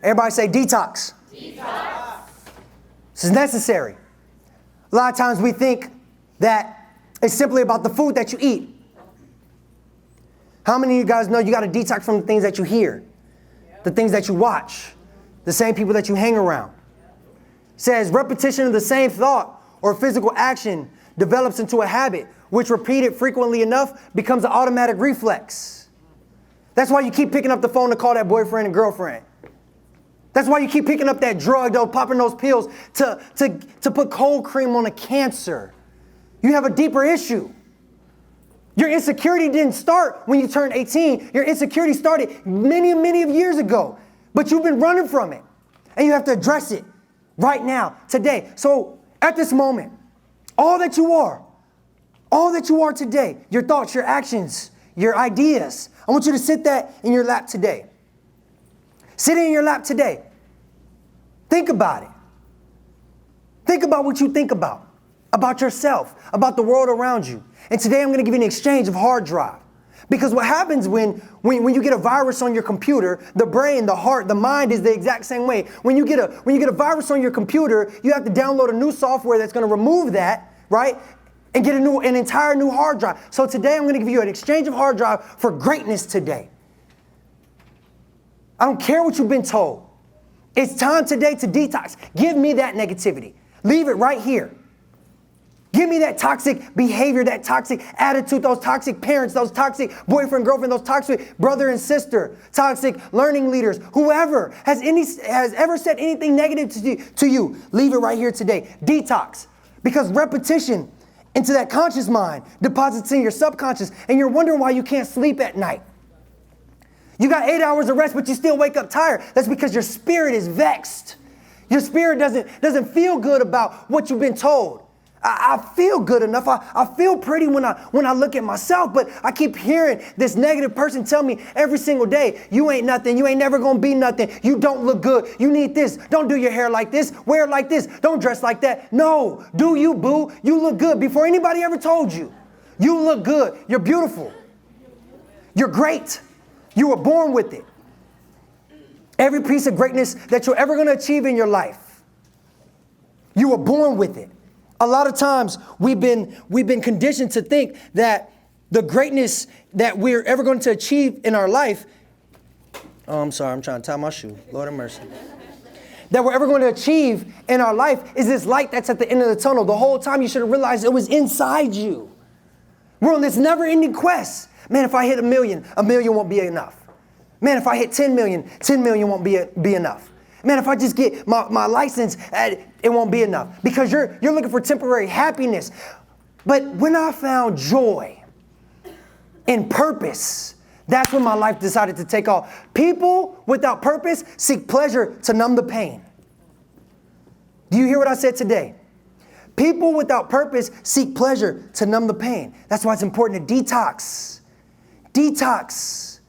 Everybody say detox. Detox. This is necessary. A lot of times we think that it's simply about the food that you eat. How many of you guys know you got to detox from the things that you hear? The things that you watch, the same people that you hang around. It says repetition of the same thought or physical action develops into a habit, which repeated frequently enough becomes an automatic reflex. That's why you keep picking up the phone to call that boyfriend and girlfriend. That's why you keep picking up that drug, popping those pills to put cold cream on a cancer. You have a deeper issue. Your insecurity didn't start when you turned 18. Your insecurity started many years ago. But you've been running from it. And you have to address it right now, today. So at this moment, all that you are today, your thoughts, your actions, your ideas, I want you to sit that in your lap today. Sit it in your lap today. Think about it. Think about what you think about yourself, about the world around you. And today I'm going to give you an exchange of hard drive. Because what happens when you get a virus on your computer, the brain, the heart, the mind is the exact same way. When you get a virus on your computer, you have to download a new software that's going to remove that, right? And get an entire new hard drive. So today I'm going to give you an exchange of hard drive for greatness today. I don't care what you've been told. It's time today to detox. Give me that negativity. Leave it right here. Give me that toxic behavior, that toxic attitude, those toxic parents, those toxic boyfriend, girlfriend, those toxic brother and sister, toxic learning leaders, whoever has ever said anything negative to you, leave it right here today. Detox. Because repetition into that conscious mind deposits in your subconscious, and you're wondering why you can't sleep at night. You got 8 hours of rest, but you still wake up tired. That's because your spirit is vexed. Your spirit doesn't feel good about what you've been told. I feel good enough. I feel pretty when I look at myself, but I keep hearing this negative person tell me every single day, you ain't nothing. You ain't never going to be nothing. You don't look good. You need this. Don't do your hair like this. Wear it like this. Don't dress like that. No, do you, boo? You look good before anybody ever told you. You look good. You're beautiful. You're great. You were born with it. Every piece of greatness that you're ever going to achieve in your life, you were born with it. A lot of times we've been conditioned to think that the greatness that we're ever going to achieve in our life, oh, I'm sorry, I'm trying to tie my shoe. Lord have mercy. That we're ever going to achieve in our life is this light that's at the end of the tunnel. The whole time you should have realized it was inside you. We're on this never-ending quest. Man, if I hit 1 million, 1 million won't be enough. Man, if I hit 10 million, 10 million won't be enough. Man, if I just get my license, it won't be enough. Because you're looking for temporary happiness. But when I found joy and purpose, that's when my life decided to take off. People without purpose seek pleasure to numb the pain. Do you hear what I said today? People without purpose seek pleasure to numb the pain. That's why it's important to detox. Detox.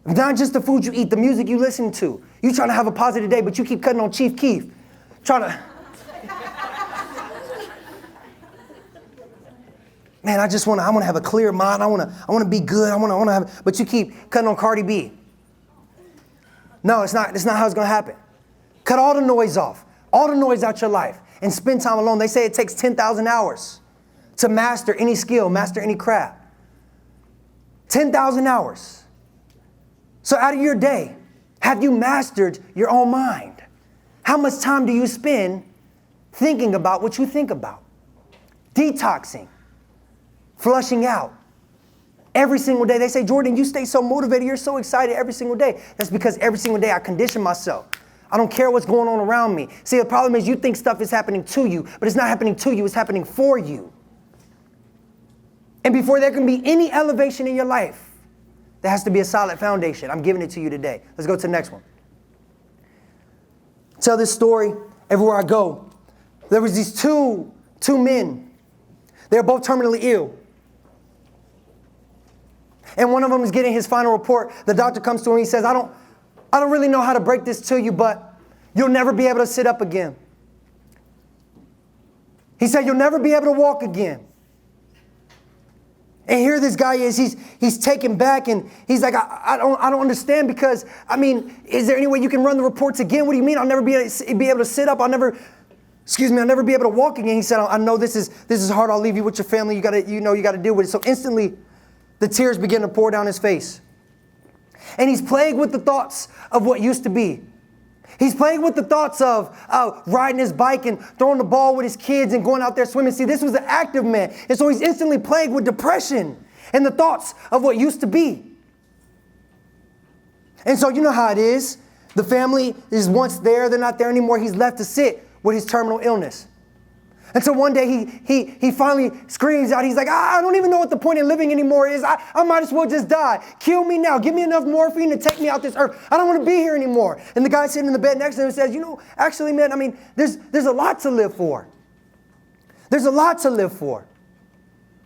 Not just the food you eat, the music you listen to. You trying to have a positive day, but you keep cutting on Chief Keef. Man, I want to have a clear mind. I want to be good. I want to have, but you keep cutting on Cardi B. No, it's not how it's going to happen. Cut all the noise off, all the noise out your life, and spend time alone. They say it takes 10,000 hours to master any skill, master any craft. 10,000 hours. So out of your day, have you mastered your own mind? How much time do you spend thinking about what you think about? Detoxing. Flushing out. Every single day. They say, Jordan, you stay so motivated. You're so excited every single day. That's because every single day I condition myself. I don't care what's going on around me. See, the problem is you think stuff is happening to you, but it's not happening to you. It's happening for you. And before there can be any elevation in your life, there has to be a solid foundation. I'm giving it to you today. Let's go to the next one. Tell this story everywhere I go. There was these two men. They're both terminally ill. And one of them is getting his final report. The doctor comes to him and he says, I don't really know how to break this to you, but you'll never be able to sit up again. He said, you'll never be able to walk again. And here this guy is, he's taken back and he's like, I don't understand because, is there any way you can run the reports again? What do you mean? I'll never be able to sit up. I'll never be able to walk again. He said, I know this is hard. I'll leave you with your family. You got to deal with it. So instantly, the tears begin to pour down his face. And he's plagued with the thoughts of what used to be. He's plagued with the thoughts of riding his bike and throwing the ball with his kids and going out there swimming. See, this was an active man. And so he's instantly plagued with depression and the thoughts of what used to be. And so you know how it is. The family is once there. They're not there anymore. He's left to sit with his terminal illness. And so one day he finally screams out. He's like, I don't even know what the point of living anymore is. I might as well just die. Kill me now. Give me enough morphine to take me out this earth. I don't want to be here anymore. And the guy sitting in the bed next to him says, actually, man, there's a lot to live for. There's a lot to live for.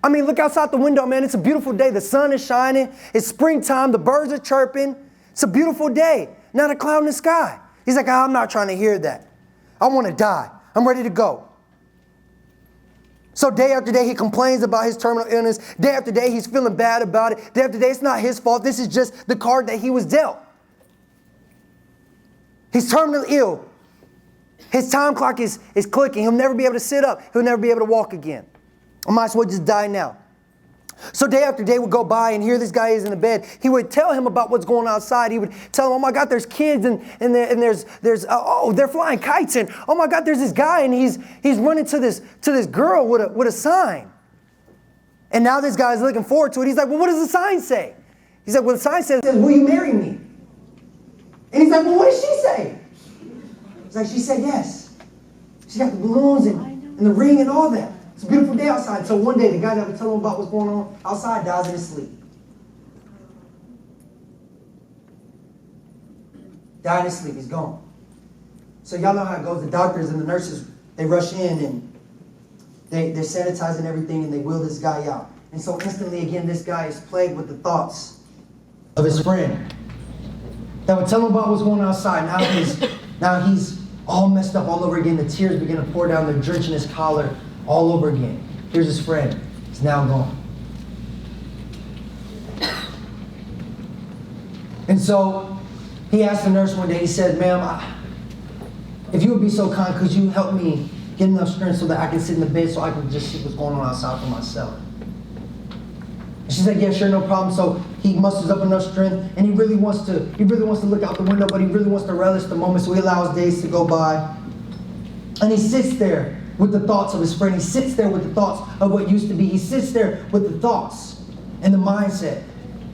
Look outside the window, man. It's a beautiful day. The sun is shining. It's springtime. The birds are chirping. It's a beautiful day. Not a cloud in the sky. He's like, I'm not trying to hear that. I want to die. I'm ready to go. So day after day, he complains about his terminal illness. Day after day, he's feeling bad about it. Day after day, it's not his fault. This is just the card that he was dealt. He's terminally ill. His time clock is clicking. He'll never be able to sit up. He'll never be able to walk again. I might as well just die now. So day after day would go by, and here this guy is in the bed. He would tell him about what's going on outside. He would tell him, oh my God, there's kids, and there's they're flying kites, and oh my God, there's this guy, and he's running to this girl with a sign. And now this guy's looking forward to it. He's like, well, what does the sign say? He's like, well, the sign says, will you marry me? And he's like, well, what did she say? He's like, she said yes. She got the balloons and the ring and all that. It's a beautiful day outside. So one day, the guy that would tell him about what's going on outside dies in his sleep. Died in his sleep. He's gone. So y'all know how it goes. The doctors and the nurses, they rush in and they're sanitizing everything and they wheel this guy out. And so instantly, again, this guy is plagued with the thoughts of his friend that would tell him about what's going on outside. Now he's all messed up all over again. The tears begin to pour down. They're drenching his collar. All over again. Here's his friend. He's now gone. And so he asked the nurse one day, he said, ma'am, if you would be so kind, could you help me get enough strength so that I can sit in the bed so I can just see what's going on outside for myself? And she said, yeah, sure, no problem. So he musters up enough strength and he really wants to look out the window, but he really wants to relish the moment, so he allows days to go by. And he sits there with the thoughts of his friend. He sits there with the thoughts of what used to be. He sits there with the thoughts and the mindset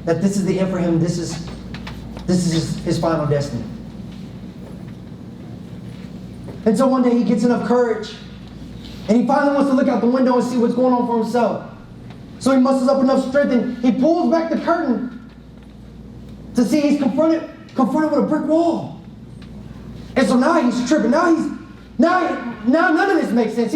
that this is the end for him. This is his final destiny. And so one day he gets enough courage and he finally wants to look out the window and see what's going on for himself. So he musters up enough strength and he pulls back the curtain to see he's confronted with a brick wall. And so now he's tripping. Now none of this makes sense.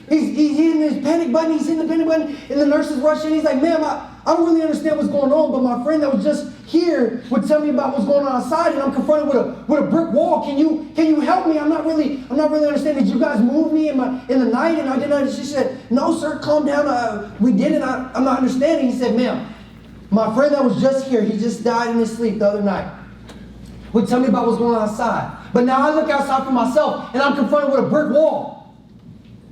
He's hitting his panic button. He's hitting the panic button, and the nurse is rushing. He's like, ma'am, I don't really understand what's going on, but my friend that was just here would tell me about what's going on outside, and I'm confronted with a brick wall. Can you help me? I'm not really understanding. Did you guys move me in the night? And I didn't understand. She said, no, sir, calm down. We didn't. I'm not understanding. He said, ma'am, my friend that was just here, he just died in his sleep the other night, would tell me about what's going on outside. But now I look outside for myself, and I'm confronted with a brick wall.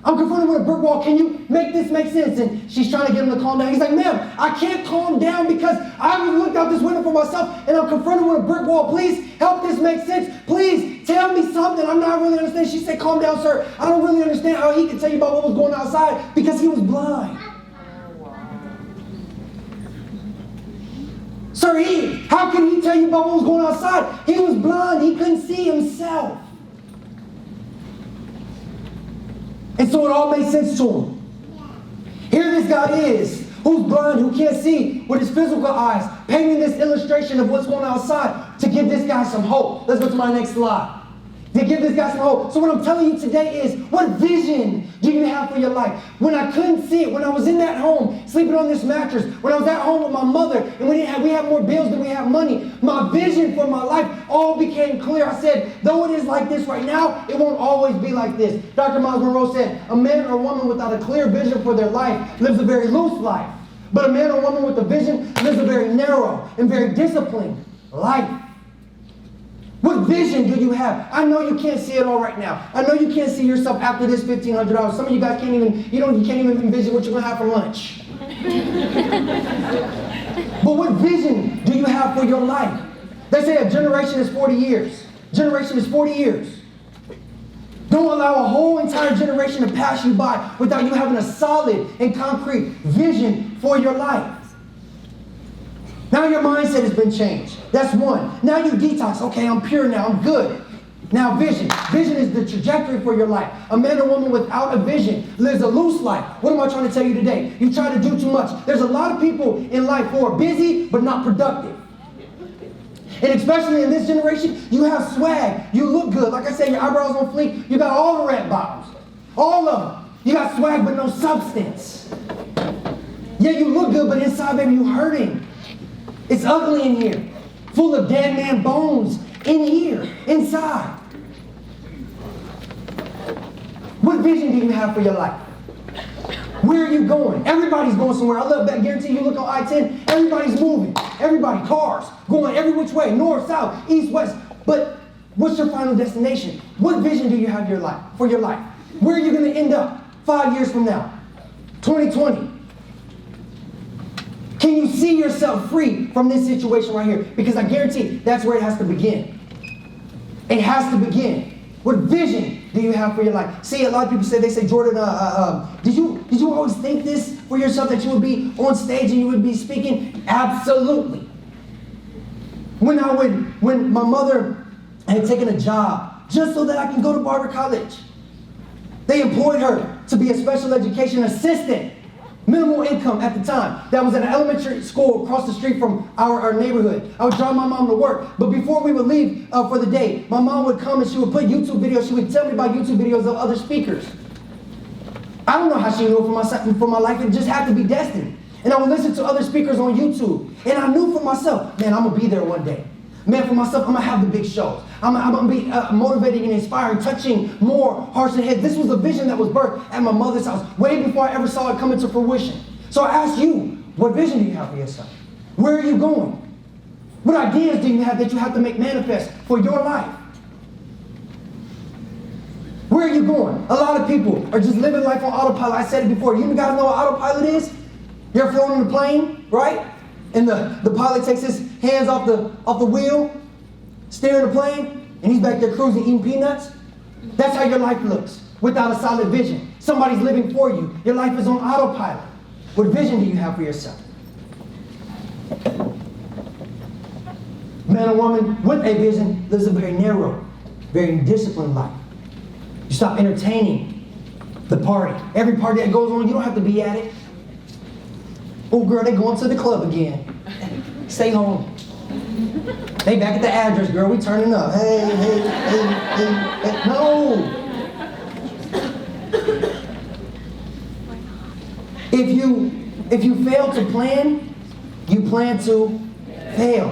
I'm confronted with a brick wall. Can you make this make sense? And she's trying to get him to calm down. He's like, ma'am, I can't calm down because I looked out this window for myself and I'm confronted with a brick wall. Please help this make sense. Please tell me something. I'm not really understanding. She said, calm down, sir. I don't really understand how he could tell you about what was going on outside because he was blind. Sir, how can he tell you about what was going on outside? He was blind. He couldn't see himself. And so it all made sense to him. Here this guy is, who's blind, who can't see with his physical eyes, painting this illustration of what's going on outside to give this guy some hope. Let's go to my next slide. To give this guy some hope. So what I'm telling you today is, what vision do you have for your life? When I couldn't see it, when I was in that home, sleeping on this mattress, when I was at home with my mother, and we had more bills than we had money, my vision for my life all became clear. I said, though it is like this right now, it won't always be like this. Dr. Miles Monroe said, a man or woman without a clear vision for their life lives a very loose life. But a man or woman with a vision lives a very narrow and very disciplined life. What vision do you have? I know you can't see it all right now. I know you can't see yourself after this $1,500. Some of you guys can't even envision what you're going to have for lunch. But what vision do you have for your life? They say a generation is 40 years. Generation is 40 years. Don't allow a whole entire generation to pass you by without you having a solid and concrete vision for your life. Now your mindset has been changed. That's one. Now you detox. Okay, I'm pure now. I'm good. Now vision. Vision is the trajectory for your life. A man or woman without a vision lives a loose life. What am I trying to tell you today? You try to do too much. There's a lot of people in life who are busy but not productive. And especially in this generation, you have swag. You look good. Like I said, your eyebrows on fleek. You got all the red bottoms. All of them. You got swag but no substance. Yeah, you look good, but inside, baby, you hurting. It's ugly in here. Full of dead man bones in here, inside. What vision do you have for your life? Where are you going? Everybody's going somewhere. I guarantee you look on I-10, everybody's moving. Everybody, cars, going every which way, north, south, east, west. But what's your final destination? What vision do you have for your life? Where are you going to end up 5 years from now? 2020. Can you see yourself free from this situation right here? Because I guarantee that's where it has to begin. It has to begin. What vision do you have for your life? See, a lot of people say, Jordan, did you always think this for yourself, that you would be on stage and you would be speaking? Absolutely. When my mother had taken a job just so that I can go to Barber College, they employed her to be a special education assistant. Minimal income at the time. That was at an elementary school across the street from our neighborhood. I would drive my mom to work. But before we would leave for the day, my mom would come and she would put YouTube videos. She would tell me about YouTube videos of other speakers. I don't know how she knew it for my life. It just had to be destined. And I would listen to other speakers on YouTube. And I knew for myself, man, I'm going to be there one day. Man, for myself, I'm going to have the big shows. I'm going to be motivating and inspiring, touching more hearts and heads. This was a vision that was birthed at my mother's house way before I ever saw it come into fruition. So I ask you, what vision do you have for yourself? Where are you going? What ideas do you have that you have to make manifest for your life? Where are you going? A lot of people are just living life on autopilot. I said it before. You guys know what autopilot is? You ever flown in a plane, right? And the pilot takes his hands off the wheel, steering the plane, and he's back there cruising, eating peanuts. That's how your life looks, without a solid vision. Somebody's living for you. Your life is on autopilot. What vision do you have for yourself? Man or woman with a vision lives a very narrow, very disciplined life. You stop entertaining the party. Every party that goes on, you don't have to be at it. Oh, girl, they going to the club again. Stay home. They back at the address, girl. We turning up. Hey. No. If you fail to plan, you plan to fail.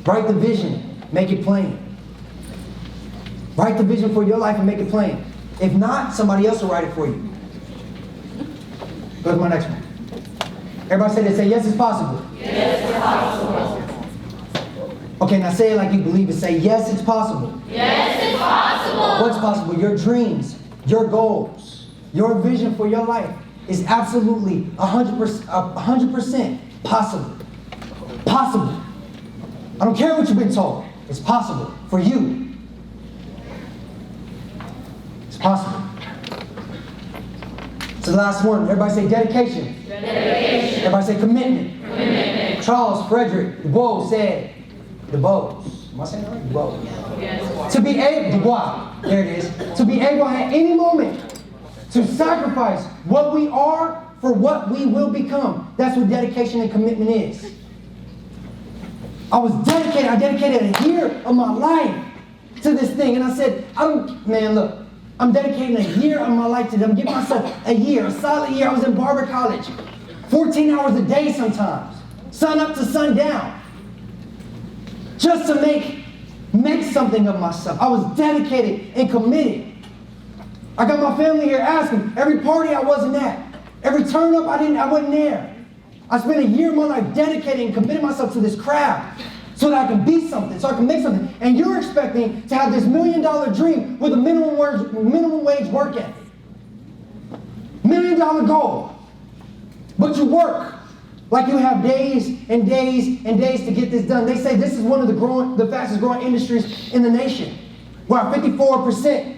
Write the vision, make it plain. Write the vision for your life and make it plain. If not, somebody else will write it for you. Go to my next one. Everybody say yes, it's possible. Yes, it's possible. Okay, now say it like you believe it. Say, yes, it's possible. Yes, it's possible. What's possible? Your dreams, your goals, your vision for your life is absolutely 100% possible. Possible. I don't care what you've been told. It's possible for you. It's possible. So the last one. Everybody say dedication. Dedication. Everybody say commitment. Commitment. Charles Frederick DuBois said, DuBois. Am I saying that right? DuBois. Yes. To be able, DuBois, there it is. To be able at any moment to sacrifice what we are for what we will become. That's what dedication and commitment is. I dedicated a year of my life to this thing. And I said, I'm dedicating a year of my life to them. Give myself a year, a solid year. I was in barber college, 14 hours a day sometimes, sun up to sundown, just to make something of myself. I was dedicated and committed. I got my family here asking, every party I wasn't at, every turn up I wasn't there. I spent a year of my life dedicating and committing myself to this craft so that I can be something, so I can make something. And you're expecting to have this $1 million dream with a minimum wage work ethic. $1 million goal. But you work like you have days and days and days to get this done. They say this is one of the fastest growing industries in the nation, where 54%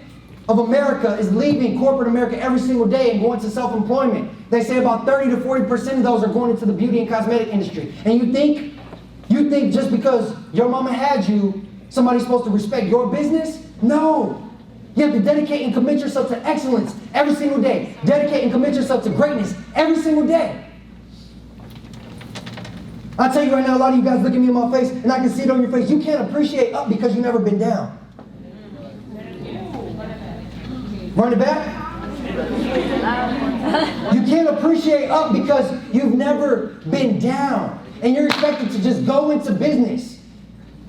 of America is leaving corporate America every single day and going to self-employment. They say about 30 to 40% of those are going into the beauty and cosmetic industry. And you think just because your mama had you, somebody's supposed to respect your business? No. You have to dedicate and commit yourself to excellence every single day. Dedicate and commit yourself to greatness every single day. I tell you right now, a lot of you guys look at me in my face, and I can see it on your face. You can't appreciate up because you've never been down. Run it back. You can't appreciate up because you've never been down. And you're expected to just go into business.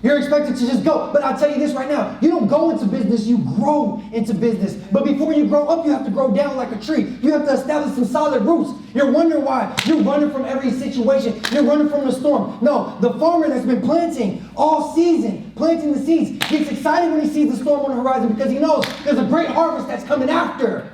You're expected to just go. But I'll tell you this right now. You don't go into business, you grow into business. But before you grow up, you have to grow down like a tree. You have to establish some solid roots. You're wondering why. You're running from every situation. You're running from the storm. No, the farmer that's been planting all season, planting the seeds, gets excited when he sees the storm on the horizon because he knows there's a great harvest that's coming after.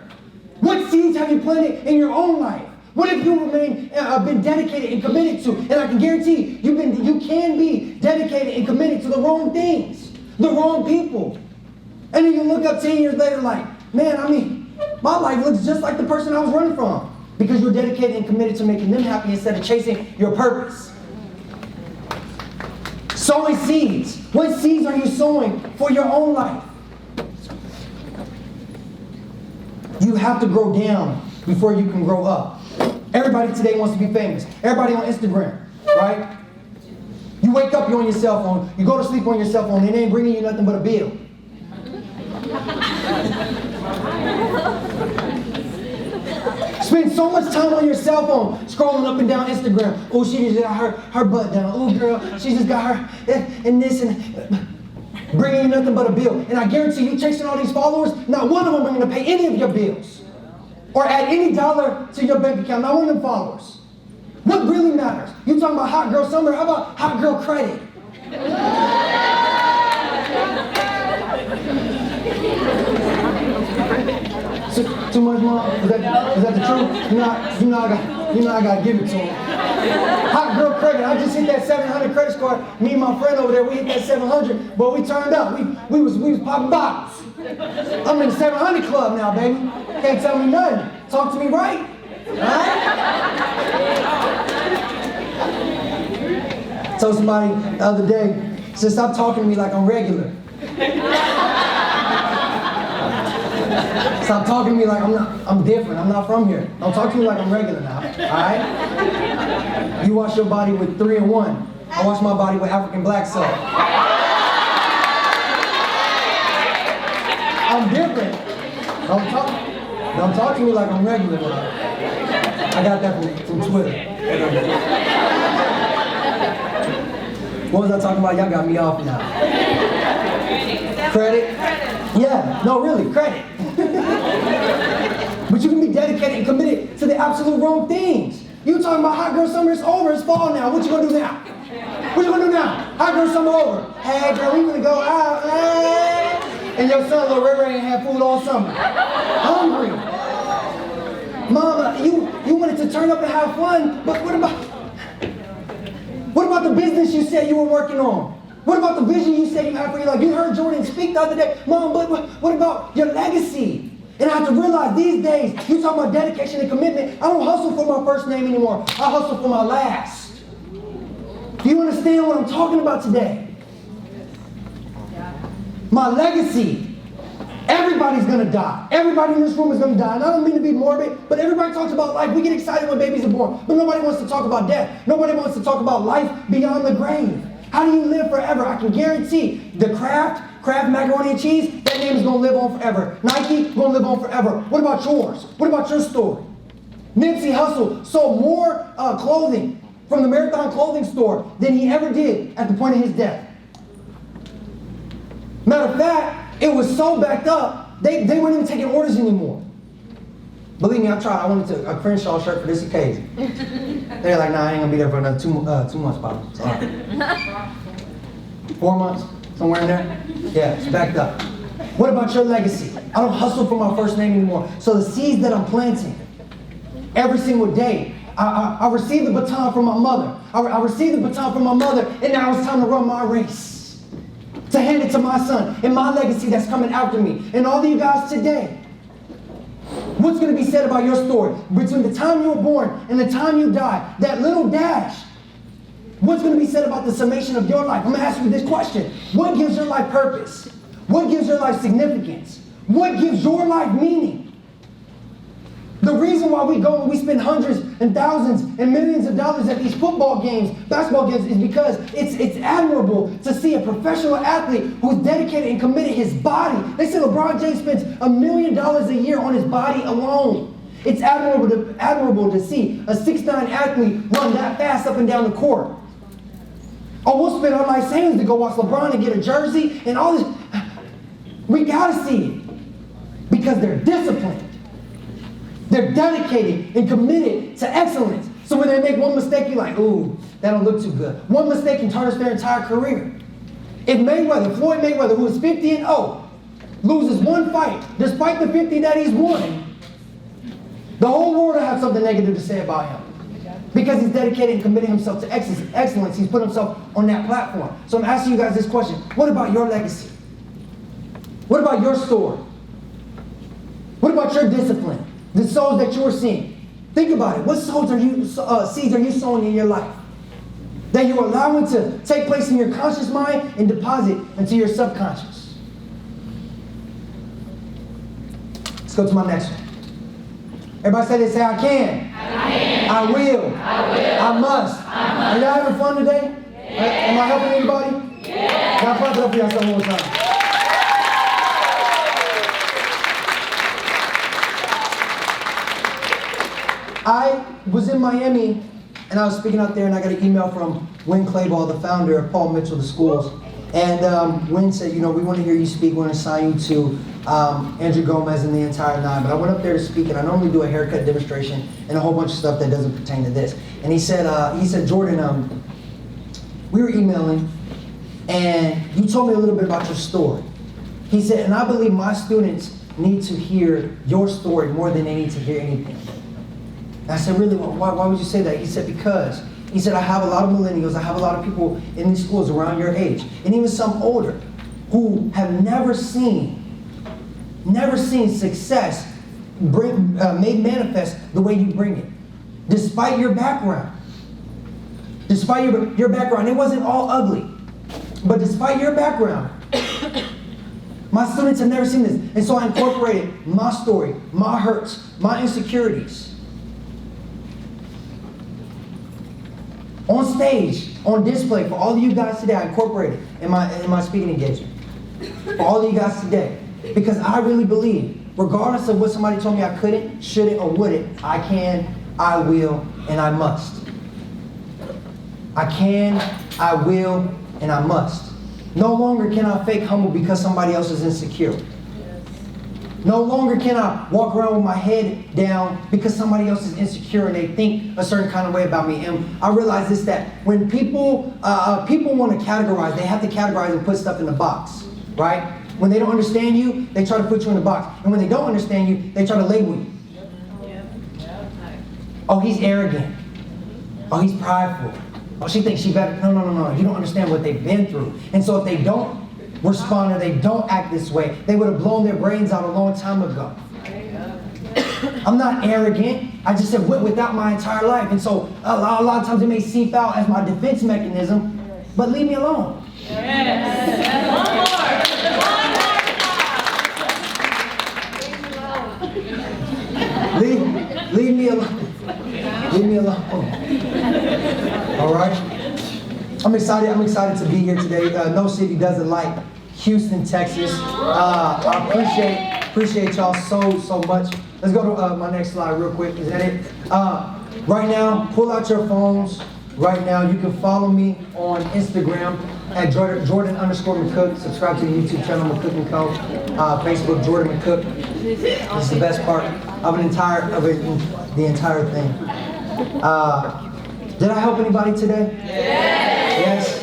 What seeds have you planted in your own life? What if you been dedicated and committed to? And I can guarantee you can be dedicated and committed to the wrong things, the wrong people. And then you look up 10 years later like, man, my life looks just like the person I was running from. Because you're dedicated and committed to making them happy instead of chasing your purpose. Sowing seeds. What seeds are you sowing for your own life? You have to grow down before you can grow up. Everybody today wants to be famous. Everybody on Instagram, right? You wake up, you're on your cell phone. You go to sleep on your cell phone, and they ain't bringing you nothing but a bill. Spend so much time on your cell phone, scrolling up and down Instagram. Oh, she just got her butt down. Oh, girl, she just got her and this and bringing you nothing but a bill. And I guarantee you, chasing all these followers, not one of them are going to pay any of your bills or add any dollar to your bank account. Not one of them followers. What really matters? You talking about hot girl summer? How about hot girl credit? Too much, Mom? Is that the truth? You know I gotta give it to him. Hot girl credit. I just hit that 700 credit score. Me and my friend over there, we hit that 700, but we turned up. We was popping bottles. I'm in the 700 club now, baby. Can't tell me nothing. Talk to me right. Right? Told somebody the other day, said, stop talking to me like I'm regular. Stop talking to me like I'm different. I'm not from here. Don't talk to me like I'm regular now. Alright? You wash your body with 3-in-1. I wash my body with African black salt. I'm different. Don't talk to me like I'm regular now. I got that from Twitter. What was I talking about? Y'all got me off now. Credit? Yeah, no, really, credit. But you can be dedicated and committed to the absolute wrong things. You talking about hot girl summer, it's over, it's fall now. What you gonna do now? What you gonna do now? Hot girl summer over. Hey girl, we gonna go out. Hey. And your son, little Ray, ain't had food all summer. Hungry. Mama, you wanted to turn up and have fun, but what about the business you said you were working on? What about the vision you said you had for your life? You heard Jordan speak the other day. Mom, but what about your legacy? And I have to realize these days, you talk about dedication and commitment. I don't hustle for my first name anymore. I hustle for my last. Do you understand what I'm talking about today? My legacy. Everybody's gonna die. Everybody in this room is gonna die. And I don't mean to be morbid, but everybody talks about life. We get excited when babies are born, but nobody wants to talk about death. Nobody wants to talk about life beyond the grave. How do you live forever? I can guarantee the Kraft macaroni and cheese, that name is gonna live on forever. Nike, gonna live on forever. What about yours? What about your story? Nipsey Hussle sold more clothing from the Marathon clothing store than he ever did at the point of his death. Matter of fact, it was so backed up, they weren't even taking orders anymore. Believe me, I tried. I wanted a Crenshaw shirt for this occasion. They're like, nah, I ain't gonna be there for another 2 months, Papa. Sorry. 4 months? Somewhere in there? Yeah, it's backed up. What about your legacy? I don't hustle for my first name anymore. So the seeds that I'm planting every single day, I received the baton from my mother. I received the baton from my mother, and now it's time to run my race. To hand it to my son and my legacy that's coming after me. And all of you guys today, what's going to be said about your story? Between the time you were born and the time you die, that little dash, what's going to be said about the summation of your life? I'm going to ask you this question. What gives your life purpose? What gives your life significance? What gives your life meaning? The reason why we go and we spend hundreds and thousands and millions of dollars at these football games, basketball games, is because it's admirable to see a professional athlete who's dedicated and committed his body. They say LeBron James spends $1 million a year on his body alone. It's admirable to see a 6'9" athlete run that fast up and down the court. Oh, we'll spend our life savings to go watch LeBron and get a jersey and all this. We gotta see it because they're disciplined. They're dedicated and committed to excellence. So when they make one mistake, you're like, ooh, that don't look too good. One mistake can tarnish their entire career. If Floyd Mayweather, who is 50-0, loses one fight, despite the 50 that he's won, the whole world will have something negative to say about him. Because he's dedicated and committed himself to excellence. He's put himself on that platform. So I'm asking you guys this question. What about your legacy? What about your story? What about your discipline? The souls that you're seeing. Think about it. What seeds are you sowing in your life? That you're allowing to take place in your conscious mind and deposit into your subconscious. Let's go to my next one. Everybody say this, say I can. I will. I must. Are y'all having fun today? Yeah. Am I helping anybody? Yeah. Y'all clap it up for yourself one more time. I was in Miami and I was speaking out there and I got an email from Wynn Clayball, the founder of Paul Mitchell, the schools. And Wynn said, we want to hear you speak. We want to assign you to Andrew Gomez and the entire nine. But I went up there to speak and I normally do a haircut demonstration and a whole bunch of stuff that doesn't pertain to this. And he said, Jordan, we were emailing and you told me a little bit about your story. He said, and I believe my students need to hear your story more than they need to hear anything. And I said, really, why would you say that? He said, because, he said, I have a lot of millennials, I have a lot of people in these schools around your age, and even some older, who have never seen success made manifest the way you bring it. Despite your background. Despite your background, it wasn't all ugly, but despite your background, my students have never seen this. And so I incorporated my story, my hurts, my insecurities. On stage, on display, for all of you guys today, I incorporated in my speaking engagement. For all of you guys today. Because I really believe, regardless of what somebody told me I couldn't, shouldn't, or wouldn't, I can, I will, and I must. I can, I will, and I must. No longer can I fake humble because somebody else is insecure. No longer can I walk around with my head down because somebody else is insecure and they think a certain kind of way about me. And I realize this, that when people want to categorize, they have to categorize and put stuff in the box, right? When they don't understand you, they try to put you in the box. And when they don't understand you, they try to label you. Oh, he's arrogant. Oh, he's prideful. Oh, she thinks she better. No. You don't understand what they've been through. And so if they don't respond or they don't act this way, they would have blown their brains out a long time ago. I'm not arrogant. I just have went without my entire life. And so a lot of times it may seep out as my defense mechanism, but leave me alone. Leave me alone. Leave me alone. All right. I'm excited to be here today. No city doesn't like Houston, Texas. I appreciate y'all so much. Let's go to my next slide real quick. Is that it? Right now, pull out your phones. Right now, you can follow me on Instagram at Jordan_McCook. Subscribe to the YouTube channel McCook&Co. Facebook Jordan McCook. This is the best part of the entire thing. Did I help anybody today? Yes.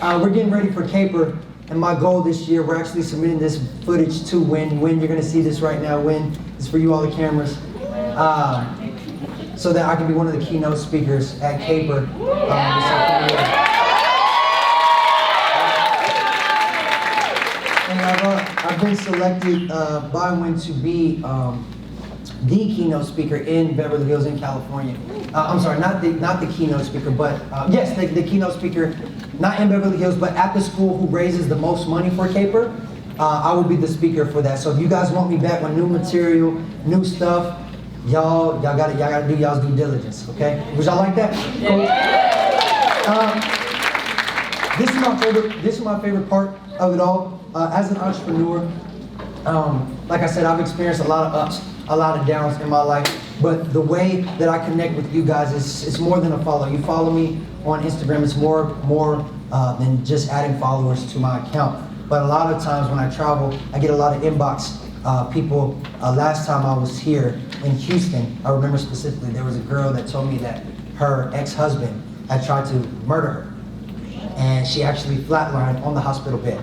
We're getting ready for Caper, and my goal this year, we're actually submitting this footage to Win. Win, you're going to see this right now. Win, it's for you, all the cameras. So that I can be one of the keynote speakers at Caper. And I've been selected by Win to be the keynote speaker in Beverly Hills in California. I'm sorry, not the keynote speaker, but yes, the keynote speaker, not in Beverly Hills, but at the school who raises the most money for Caper. I will be the speaker for that. So if you guys want me back with new material, new stuff, y'all gotta do y'all's due diligence, okay? Would y'all like that? Cool. This is my favorite part of it all. As an entrepreneur, like I said, I've experienced a lot of ups, a lot of downs in my life. But the way that I connect with you guys is more than a follow. You follow me on Instagram. It's more than just adding followers to my account. But a lot of times when I travel, I get a lot of inbox people. Last time I was here in Houston, I remember specifically there was a girl that told me that her ex-husband had tried to murder her, and she actually flatlined on the hospital bed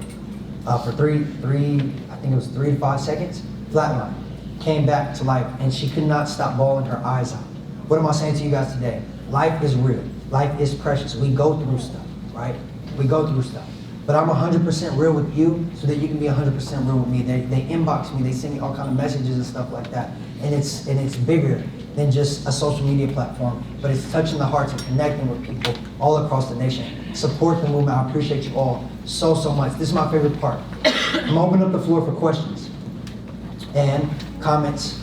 for three to 5 seconds. Flatline, came back to life, and she could not stop bawling her eyes out. What am I saying to you guys today? Life is real. Life is precious. We go through stuff, right? We go through stuff. But I'm 100% real with you so that you can be 100% real with me. They inbox me, they send me all kinds of messages and stuff like that. And it's bigger than just a social media platform, but it's touching the hearts and connecting with people all across the nation. Support the movement. I appreciate you all so much. This is my favorite part. I'm opening up the floor for questions and comments.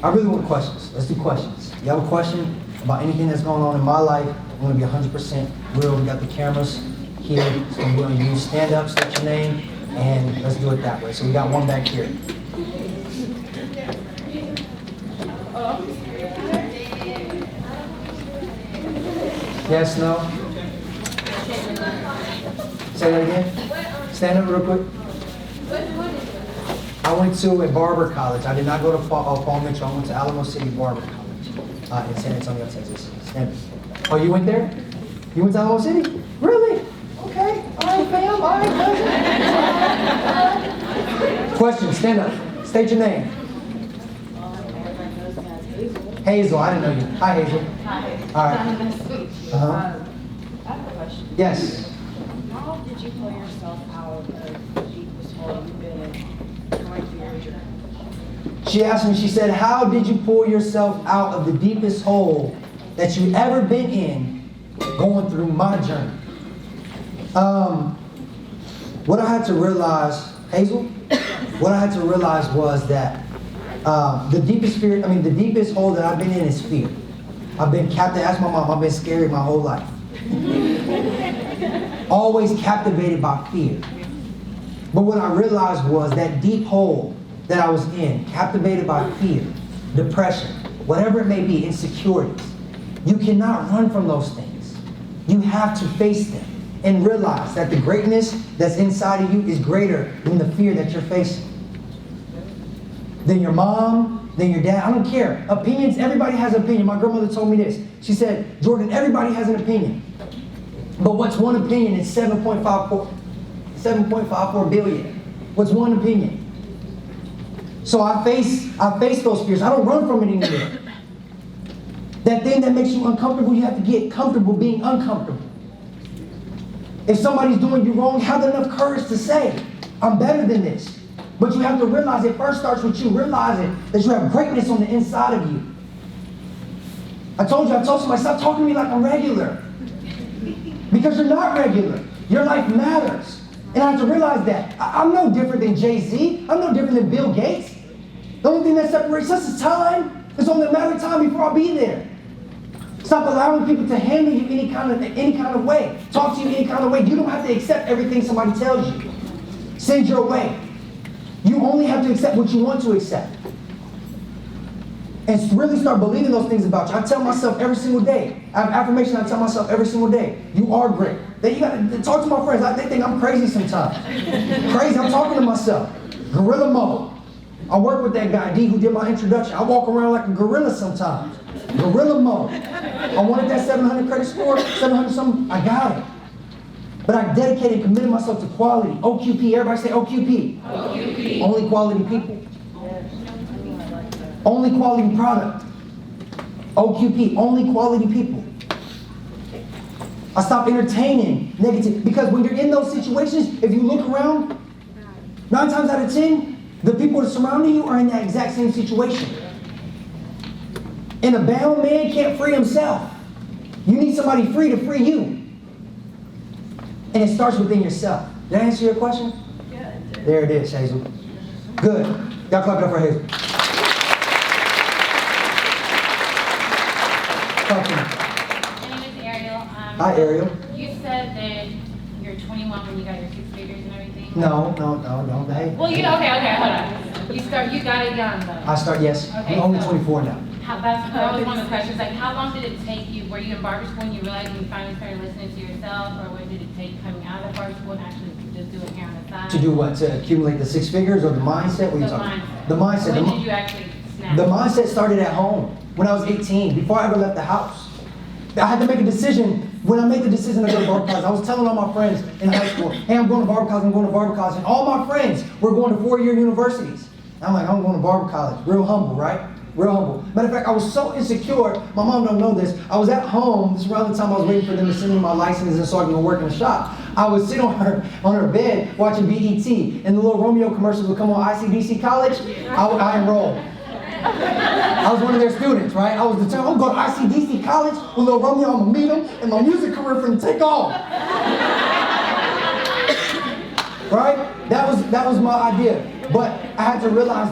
I really want questions. Let's do questions. You have a question about anything that's going on in my life, I'm going to be 100% real. We got the cameras here, so we're going to use stand up, state your name, and let's do it that way. So we got one back here. Yes, no? Say that again. Stand up real quick. I went to a barber college. I did not go to Paul Mitchell. I went to Alamo City Barber College in San Antonio, Texas. Oh, you went there? You went to Alamo City? Really? Okay. All right, fam. All right, cousin. Question. Stand up. State your name. Hazel. I didn't know you. Hi, Hazel. Hi. All right. I have a question. Yes. How did you pull yourself out of the deepest hole you've been in going through your journey? She asked me, she said, how did you pull yourself out of the deepest hole that you've ever been in going through my journey? What I had to realize, Hazel, what I had to realize was that the deepest hole that I've been in is fear. I've been captivated, ask my mom, I've been scared my whole life. Always captivated by fear. But what I realized was that deep hole that I was in, captivated by fear, depression, whatever it may be, insecurities. You cannot run from those things. You have to face them and realize that the greatness that's inside of you is greater than the fear that you're facing. Than your mom, than your dad, I don't care. Opinions, everybody has an opinion. My grandmother told me this. She said, Jordan, everybody has an opinion. But what's one opinion is 7.54 billion. What's one opinion? So I face those fears. I don't run from it anymore. That thing that makes you uncomfortable, you have to get comfortable being uncomfortable. If somebody's doing you wrong, have enough courage to say, I'm better than this. But you have to realize it first starts with you realizing that you have greatness on the inside of you. I told somebody, stop talking to me like I'm regular. Because you're not regular. Your life matters. And I have to realize that. I'm no different than Jay-Z. I'm no different than Bill Gates. The only thing that separates us is time. It's only a matter of time before I'll be there. Stop allowing people to handle you any kind of way. Talk to you any kind of way. You don't have to accept everything somebody tells you. Send your way. You only have to accept what you want to accept. And really start believing those things about you. I tell myself every single day. I have affirmation I tell myself every single day. You are great. Then you gotta talk to my friends. They think I'm crazy sometimes. Crazy, I'm talking to myself. Gorilla mode. I work with that guy, D, who did my introduction. I walk around like a gorilla sometimes. Gorilla mode. I wanted that 700 credit score, 700 something, I got it. But I dedicated and committed myself to quality. OQP, everybody say OQP. OQP. Only quality people. Only quality product. OQP, only quality people. I stopped entertaining negative, because when you're in those situations, if you look around, 9 times out of 10, the people that are surrounding you are in that exact same situation. And a bound man can't free himself. You need somebody free to free you. And it starts within yourself. Did I answer your question? Yeah. There it is, Hazel. Good. Y'all clap it up for Hazel. Talk to me. My name is Ariel. Hi, Ariel. You said that you're 21 when you got your 6 figures and everything. No, hey. Well, okay, hold on. You got it young though. Yes. Okay, I'm only so- 24 now. That was one of the questions. Like, how long did it take you? Were you in barber school and you realized when you finally started listening to yourself, or what did it take coming out of barber school and actually just doing hair on the side? To do what? To accumulate the 6 figures or the mindset? What are you talking about? The mindset. When did you actually snap? The mindset started at home when I was 18, before I ever left the house. I had to make a decision. When I made the decision to go to barber college, I was telling all my friends in high school, hey, I'm going to barber college, I'm going to barber college. And all my friends were going to 4-year universities. And I'm like, I'm going to barber college. Real humble, right? Real humble. Matter of fact, I was so insecure, my mom don't know this. I was at home, this is around the time I was waiting for them to send me my license and so I can go work in the shop. I would sit on her bed watching BET, and the little Romeo commercials would come on ICDC College. I enrolled. I was one of their students, right? I was determined, I'm going to ICDC College with little Romeo, I'm going to meet him, and my music career finna take off. Right? That was my idea. But I had to realize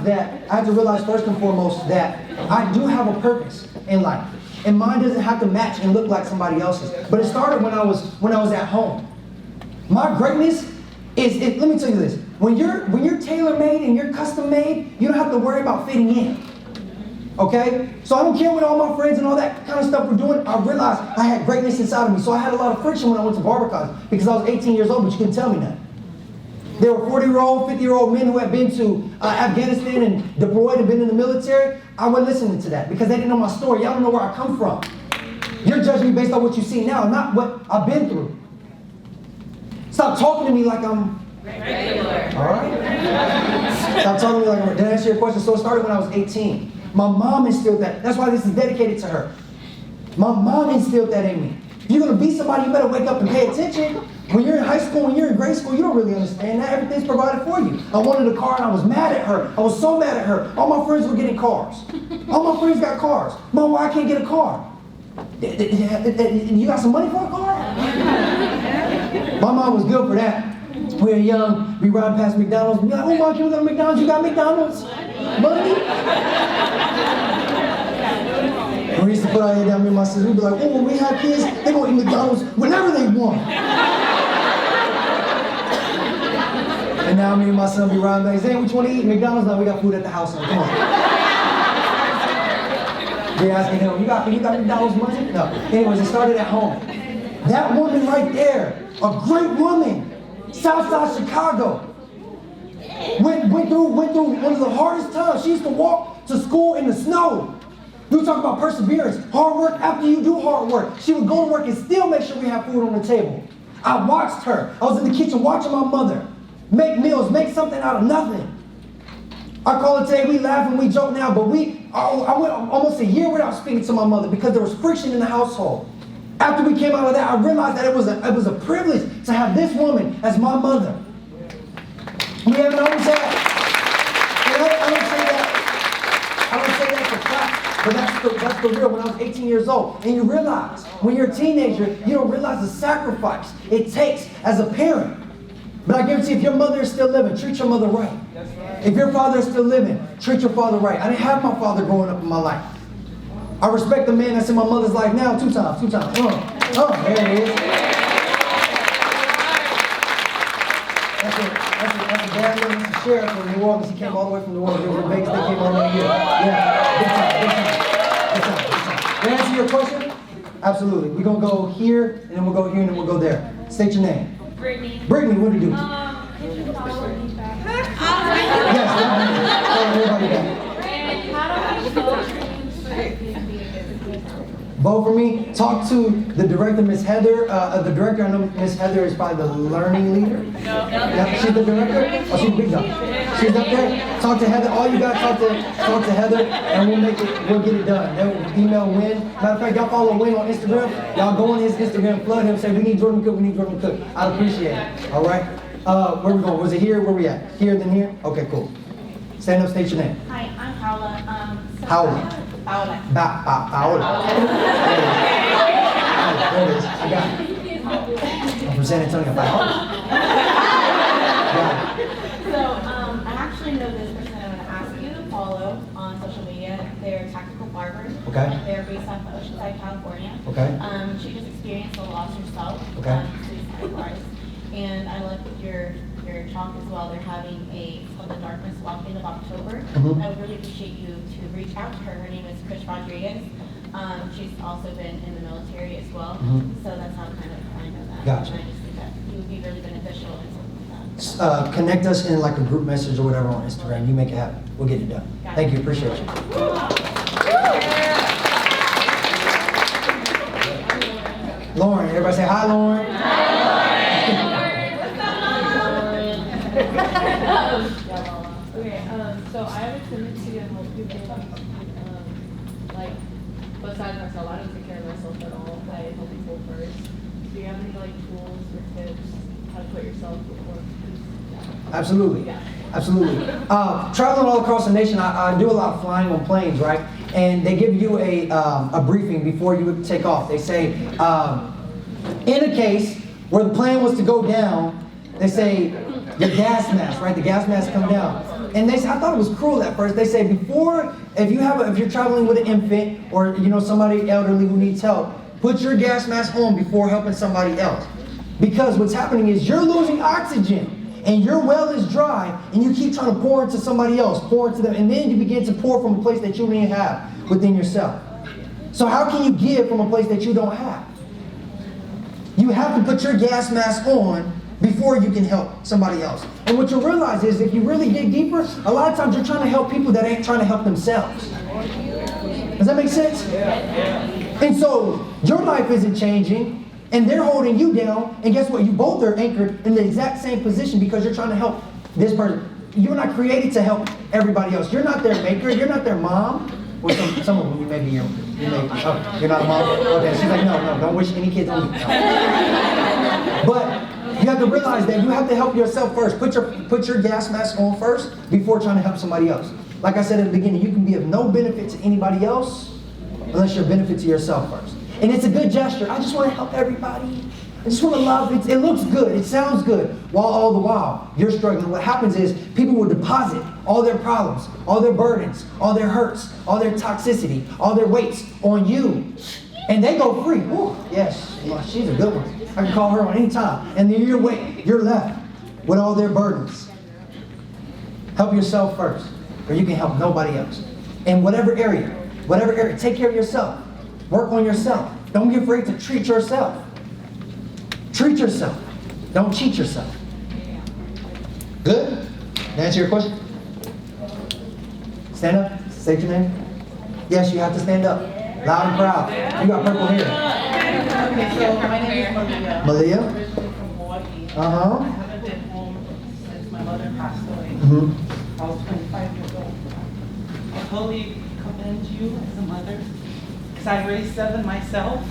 first and foremost that I do have a purpose in life. And mine doesn't have to match and look like somebody else's. But it started when I was at home. My greatness is let me tell you this. When you're tailor-made and you're custom-made, you don't have to worry about fitting in. Okay? So I don't care what all my friends and all that kind of stuff were doing. I realized I had greatness inside of me. So I had a lot of friction when I went to barber college because I was 18 years old, but you couldn't tell me nothing. There were 40-year-old, 50-year-old men who had been to Afghanistan and deployed and been in the military. I wasn't listening to that because they didn't know my story. Y'all don't know where I come from. You're judging me based on what you see now, not what I've been through. Stop talking to me like I'm regular. All right? Stop talking to me like I'm. Did I answer your question? So it started when I was 18. My mom instilled that. That's why this is dedicated to her. My mom instilled that in me. If you're going to be somebody, you better wake up and pay attention. When you're in high school, when you're in grade school, you don't really understand that. Everything's provided for you. I wanted a car and I was mad at her. I was so mad at her. All my friends were getting cars. All my friends got cars. Mom, why I can't get a car? You got some money for a car? My mom was good for that. We were young, we ride past McDonald's. Be like, oh, Mom, can we go to McDonald's? You got McDonald's? Money? And we used to put our head down, me and my sister. We'd be like, oh, when we have kids, they're going to eat McDonald's whenever they want. And now me and my son be riding back. Hey, what you want to eat? McDonald's? Now we got food at the house. Come on. You're asking him, you got McDonald's money? No. Anyways, it started at home. That woman right there, a great woman, Southside Chicago, went through one of the hardest times. She used to walk to school in the snow. You talk about perseverance, hard work. After you do hard work, she would go to work and still make sure we have food on the table. I watched her. I was in the kitchen watching my mother make meals, make something out of nothing. I call it today, we laugh and we joke now, but I went almost a year without speaking to my mother because there was friction in the household. After we came out of that, I realized that it was a privilege to have this woman as my mother. We haven't always had. And I don't say that for fact, but that's the real. When I was 18 years old, and you realize when you're a teenager, you don't realize the sacrifice it takes as a parent. But I guarantee if your mother is still living, treat your mother right. If your father is still living, treat your father right. I didn't have my father growing up in my life. I respect the man that's in my mother's life now two times. There it is. That's a dad living as a sheriff from New Orleans. He came all the way from New Orleans. They were in Vegas, they came all the way here. Yeah, big time. Did I answer your question? Absolutely. We're going to go here, and then we'll go here, and then we'll go there. State your name. Brittany. Brittany, what do you do? Could you follow me back? Yes, everybody back. And how do we vote for you so you can be a good person? Vote for me. Talk to the director, Miss Heather. The director, I know Miss Heather is probably the learning leader. Yeah, she's the director? Oh, she's big dog. She's up there. Talk to Heather. All you guys talk to Heather, and we'll get it done. Then we'll email Win. Matter of fact, y'all follow Win on Instagram. Y'all go on his Instagram, flood him, say, we need Jordan McCook, we need Jordan McCook. I'd appreciate it. All right? Where we going? Was it here? Where we at? Here, then here? Okay, cool. Stand up, state your name. Hi, I'm Paula. Paula. Paula. Paula. There it is. I got it. I'm from San Antonio. Paula. Got it. So, I actually know this person I'm going to ask you to follow on social media. They're tactical barbers. Okay. They're based off of Oceanside, California. Okay. She just experienced a loss herself. Okay. Suicide bars. And I love your talk as well. They're having it's called the Darkness Walk-In of October. Mhm. I would really appreciate you to reach out to her. Her name is Chris Rodriguez. She's also been in the military as well. Mhm. So that's how kind of I know that. Gotcha. And I just think that you would be really beneficial in something like that. Connect us in like a group message or whatever on Instagram. You make it happen. We'll get it done. Got it. Thank you. Appreciate you. Lauren. Everybody say hi, Lauren. Okay, so I have a tendency to help people, like, besides myself, I don't take care of myself at all. I help people first. Do you have any, like, tools or tips how to put yourself before? Absolutely. Absolutely. Traveling all across the nation, I do a lot of flying on planes, right? And they give you a briefing before you take off. They say, in a case where the plane was to go down, they say, your gas mask, right? The gas mask come down. And they say, I thought it was cruel at first. They say before, if you're traveling with an infant or somebody elderly who needs help, put your gas mask on before helping somebody else. Because what's happening is you're losing oxygen and your well is dry and you keep trying to pour into somebody else, pour into them, and then you begin to pour from a place that you don't even have within yourself. So how can you give from a place that you don't have? You have to put your gas mask on before you can help somebody else. And what you'll realize is if you really dig deeper, a lot of times you're trying to help people that ain't trying to help themselves. Does that make sense? And so your life isn't changing and they're holding you down, and guess what? You both are anchored in the exact same position because you're trying to help this person. You're not created to help everybody else. You're not their maker, you're not their mom. Well, some of them, you may be you're not a mom? Okay, she's like, no, don't wish any kids on me. But you have to realize that you have to help yourself first. Put your gas mask on first before trying to help somebody else. Like I said at the beginning, you can be of no benefit to anybody else unless you're a benefit to yourself first. And it's a good gesture. I just want to help everybody. I just want to love. It looks good. It sounds good. While all the while you're struggling. What happens is people will deposit all their problems, all their burdens, all their hurts, all their toxicity, all their weights on you. And they go free. Woo, yes, she's a good one. I can call her on any time. And then you're left with all their burdens. Help yourself first, or you can help nobody else. In whatever area Whatever area, take care of yourself. Work on yourself. Don't be afraid to treat yourself. Treat yourself. Don't cheat yourself. Good? Did I answer your question? Stand up. State your name. Yes, you have to stand up. Loud and proud. You got purple hair. Okay, so my name is Malia. Malia? Originally from Hawaii. Uh-huh. I haven't been home since my mother passed away. Mm-hmm. I was 25 years old. I totally commend you as a mother, because I raised 7 myself.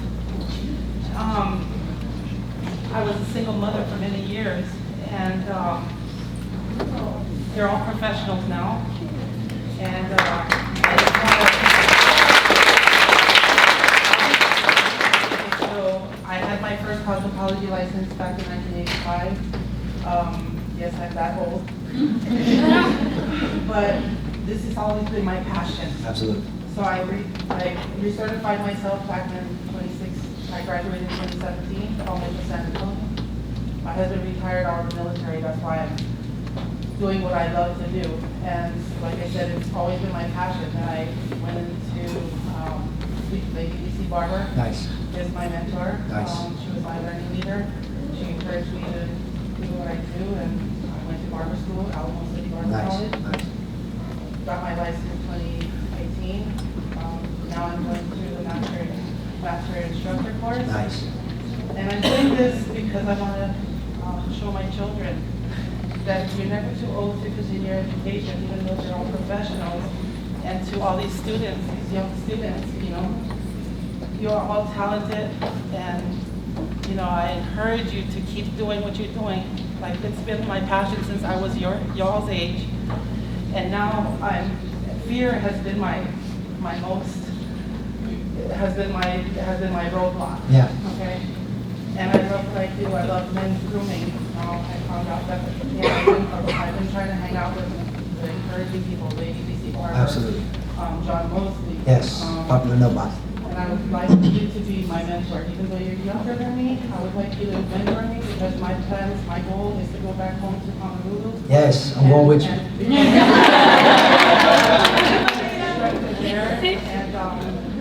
I was a single mother for many years, and they're all professionals now. And I just wanna, so I had my first cosmetology license back in 1985. Yes, I'm that old. But this has always been my passion. Absolutely. So I recertified myself back in 26. I graduated in 2017, College of San Antonio. My husband retired out of the military, that's why I'm doing what I love to do. And like I said, it's always been my passion. And I went into the BBC Barber. Nice. Is my mentor. Nice. She was my learning leader. She encouraged me to do what I do, and I went to barber school, Alamo City Barber College. Nice. Got my license in 2018. Now I'm going through the master instructor course. Nice. And I'm doing this because I want to show my children that you're never too old to continue your education, even though they're all professionals. And to all these students, these young students, you know, you are all talented, and you know, I encourage you to keep doing what you're doing. Like, it's been my passion since I was y'all's age, and now fear has been my roadblock. Yeah. Okay. And I love what I do. I love men's grooming. I found out that I've been trying to hang out with the encouraging people, the ABC Barber. Absolutely. John Mosley. Yes, popular nobody. And I would like you to be my mentor. Even though you're younger than me, I would like you to mentor me, because my goal is to go back home to Honolulu. Yes, I'm going with you. And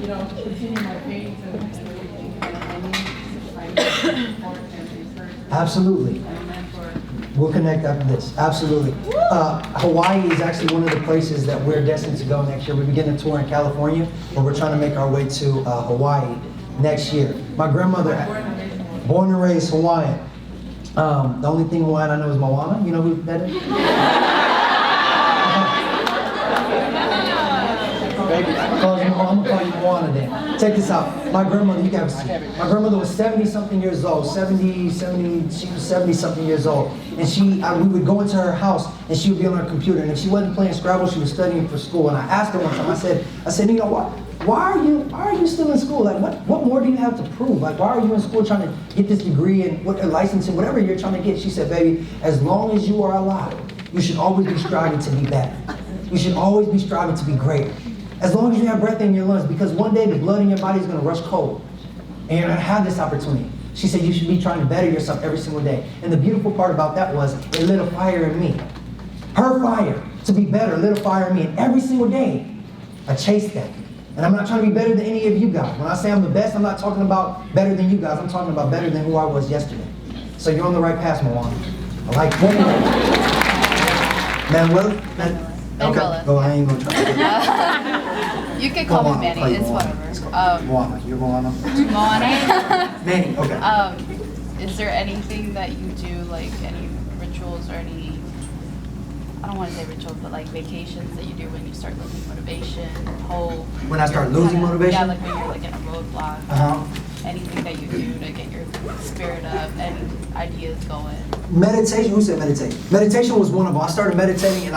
you know, continue my faith and everything. I'm important and encouraged. Absolutely. And mentor. We'll connect after this. Absolutely. Hawaii is actually one of the places that we're destined to go next year. We begin a tour in California, but we're trying to make our way to Hawaii next year. My grandmother, born and raised Hawaiian. The only thing Hawaiian I know is Moana. You know who that is? I'm gonna call you Moana then. Check this out. My grandmother, you gotta see. My grandmother was 70-something years old. She was 70-something years old. And we would go into her house, and she would be on her computer. And if she wasn't playing Scrabble, she was studying for school. And I asked her one time, I said, you know what? Why are you still in school? Like, what more do you have to prove? Like, why are you in school trying to get this degree and what a license and whatever you're trying to get? She said, baby, as long as you are alive, you should always be striving to be better. You should always be striving to be greater. As long as you have breath in your lungs, because one day the blood in your body is going to rush cold. And you're going to have this opportunity. She said you should be trying to better yourself every single day. And the beautiful part about that was it lit a fire in me. Her fire to be better lit a fire in me. And every single day, I chased that. And I'm not trying to be better than any of you guys. When I say I'm the best, I'm not talking about better than you guys. I'm talking about better than who I was yesterday. So you're on the right path, Moana. I like one more. Manuela? Okay. Oh, I ain't going to try. You can call me Manny, it's whatever. Moana, you're Moana? Moana? Manny, okay. Is there anything that you do, like any rituals or any, I don't want to say rituals, but like vacations that you do when you start losing motivation, hope? When I start losing motivation? Yeah, like when you're like in a roadblock. Anything that you do to get your spirit up and ideas going? Meditation, who said meditation? Meditation was one of them. I started meditating and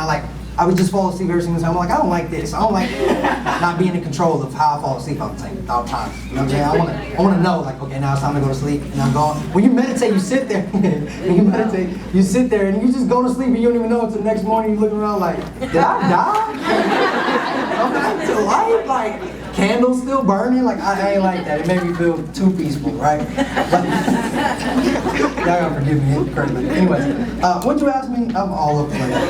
I would just fall asleep every single time. I'm like, I don't like this. I don't like not being in control of how I fall asleep all the time. You know what I'm saying? I want to know, like, okay, now it's time to go to sleep, and I'm going. When you meditate, you sit there. When you meditate, you sit there, and you just go to sleep, and you don't even know until the next morning. You're looking around like, did I die? I'm back to life. Like, candles still burning. Like, I ain't like that. It made me feel too peaceful, right? But, y'all gotta forgive me. Anyways, what you ask me? I'm all up the place.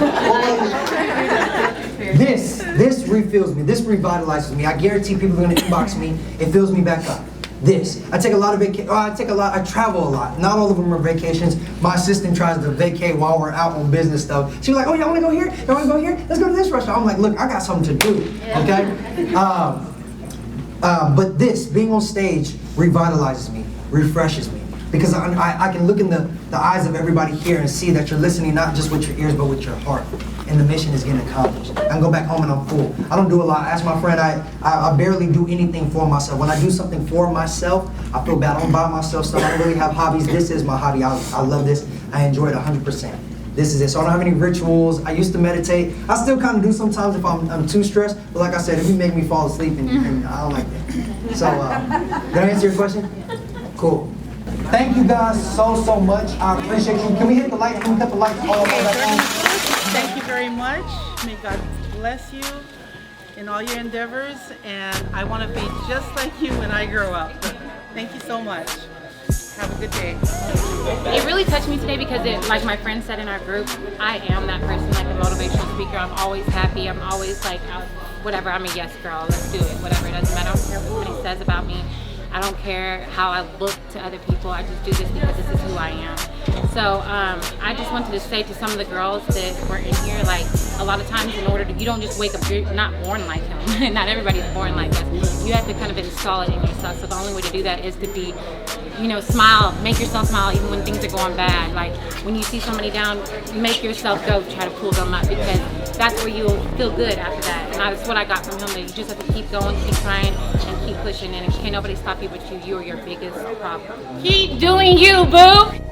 This refills me. This revitalizes me. I guarantee people are gonna inbox me. It fills me back up. This. I take a lot of I travel a lot. Not all of them are vacations. My assistant tries to vacate while we're out on business stuff. She's like, oh, y'all wanna go here? Y'all wanna go here? Let's go to this restaurant. I'm like, look, I got something to do, okay? But this, being on stage, revitalizes me, refreshes me. Because I can look in the eyes of everybody here and see that you're listening not just with your ears, but with your heart. And the mission is getting accomplished. I can go back home and I'm full. I don't do a lot. Ask my friend, I barely do anything for myself. When I do something for myself, I feel bad. I don't buy myself stuff. I don't really have hobbies. This is my hobby. I love this. I enjoy it 100%. This is it. So I don't have any rituals. I used to meditate. I still kind of do sometimes if I'm too stressed. But like I said, if you make me fall asleep, and I don't like that. So, did I answer your question? Cool. Thank you guys so much. I appreciate you. Can we hit the lights? Can we cut the lights all the way back on? Thank you very much. May God bless you in all your endeavors, and I want to be just like you when I grow up. Thank you so much. Have a good day. It really touched me today because like my friend said in our group, I am that person, like a motivational speaker. I'm always happy. I'm always like, whatever, I'm a yes girl. Let's do it. Whatever, it doesn't matter. I don't care what somebody says about me. I don't care how I look to other people. I just do this because this is who I am. So I just wanted to say to some of the girls that were in here, like a lot of times in order to, you don't just wake up, you're not born like him. Not everybody's born like us. You have to kind of install it in yourself. So the only way to do that is to be, smile, make yourself smile even when things are going bad. Like when you see somebody down, make yourself go try to pull them up because that's where you'll feel good after that. And that's what I got from him, that you just have to keep going, keep trying, and keep pushing, and can't nobody stop you but you. You're your biggest problem. Keep doing you, boo!